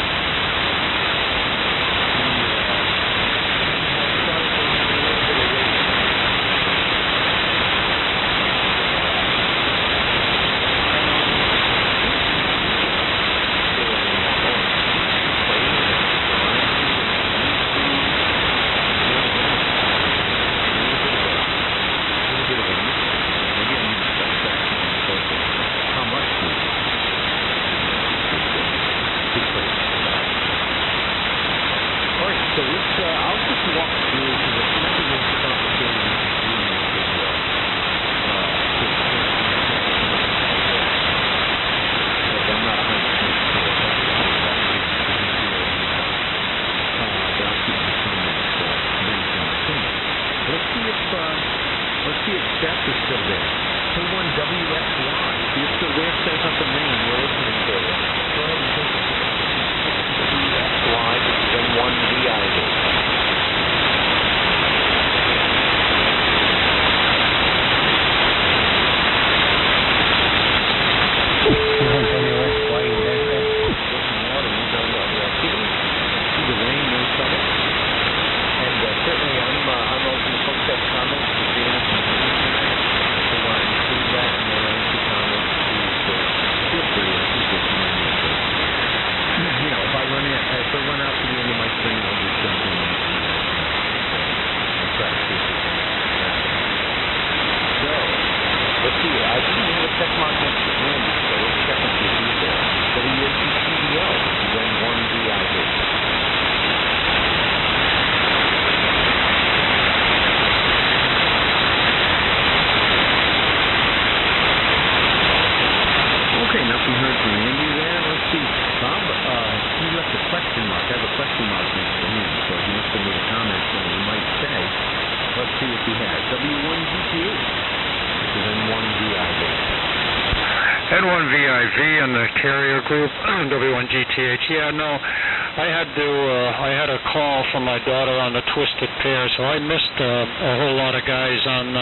N1VIV and the carrier group, W1GTH. Yeah, no, I had a call from my daughter on the Twisted Pair, so I missed a whole lot of guys on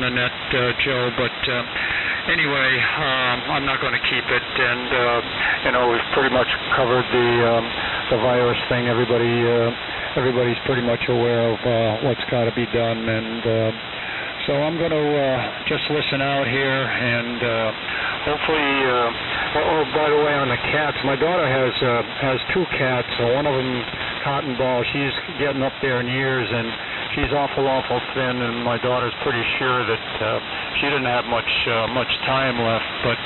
the net, Joe. But anyway, I'm not going to keep it, and we've pretty much covered the virus thing. Everybody's pretty much aware of what's got to be done, and so I'm going to just listen out here, and hopefully. Oh, by the way, on the cats, my daughter has two cats. One of them, Cotton Ball, she's getting up there in years, and she's awful thin. And my daughter's pretty sure that she didn't have much time left, but.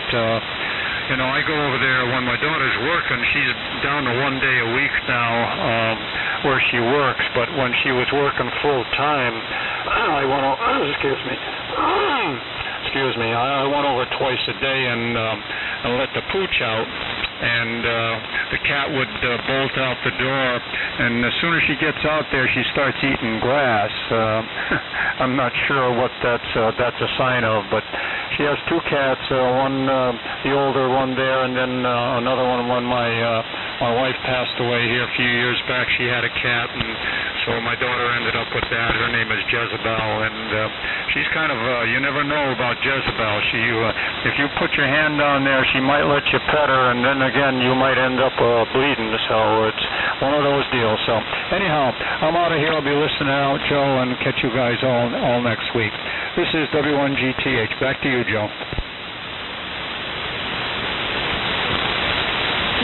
I go over there when my daughter's working. She's down to 1 day a week now where she works. But when she was working full time, I went over. Excuse me. I went over twice a day and let the pooch out. And the cat would bolt out the door, and as soon as she gets out there, she starts eating grass. I'm not sure what that's a sign of, but she has two cats. One, the older one there, and then another one when my wife passed away here a few years back. She had a cat, and so my daughter ended up with that. Her name is Jezebel, and she's kind of you never know about Jezebel. She if you put your hand down there, she might let you pet her, and then again you might end up bleeding. So it's one of those deals. So anyhow, I'm out of here. I'll be listening out, Joe, and catch you guys all next week. This is W1GTH. Back to you, Joe.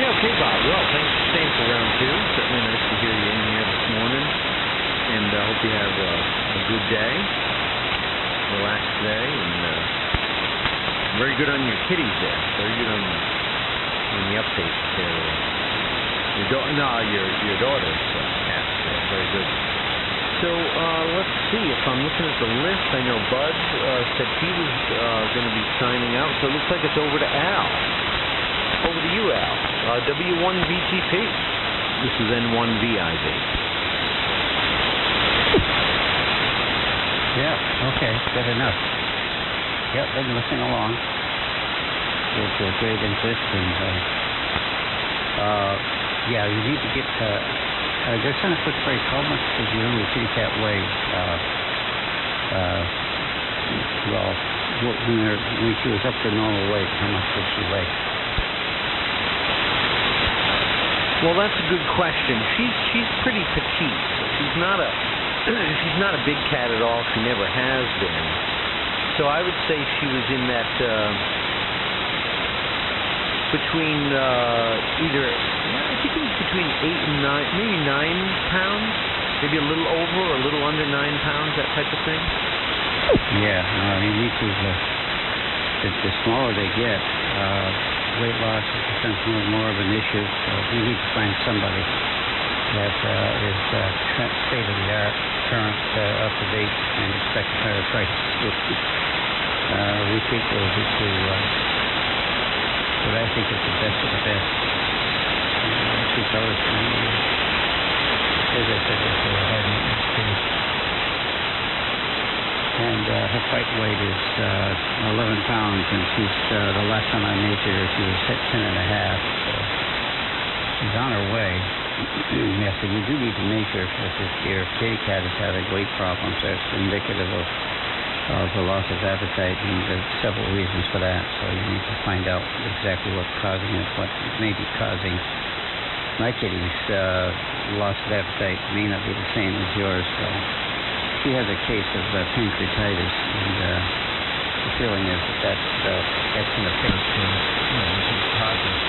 Yeah, okay, Bob. Well, thanks for staying for round two. Certainly nice to hear you in here this morning, and I hope you have a good day, relaxed day, and very good on your kitties there. Very good on the update there. Your daughter's cat there. Very good. So let's see. If I'm looking at the list, I know Bud said he was going to be signing out. So it looks like it's over to Al. Over to you, Al. W1VGP. This is N1VIV. Yeah, okay, good enough. Yep, been listening along. with great interest, and yeah, you need to get. They're trying to put very common because you only treat it that way. Well, when she was up to normal weight, how much did she weigh? Well, that's a good question. She's pretty petite. She's not a big cat at all. She never has been. So I would say she was in that between either I think it was between 8 and 9, maybe 9 pounds, maybe a little over or a little under 9 pounds, that type of thing. Yeah, I mean, the smaller they get, weight loss becomes more of an issue. So we need to find somebody that is state-of-the-art, current, up-to-date, and expect higher prices. We think those are two, what I think is the best of the best. Two fellas, as I said, it's a hard maintenance too. And her fight weight is 11 pounds, and she's the last time I measured her, she was 10 and a half. So she's on her way. Yeah, so you do need to measure if your kitty cat is having weight problems. That's indicative of the loss of appetite, and there's several reasons for that. So you need to find out exactly what's causing it. What may be causing my kitty's loss of appetite may not be the same as yours. So she has a case of pancreatitis, and the feeling is that's in the face. Causes.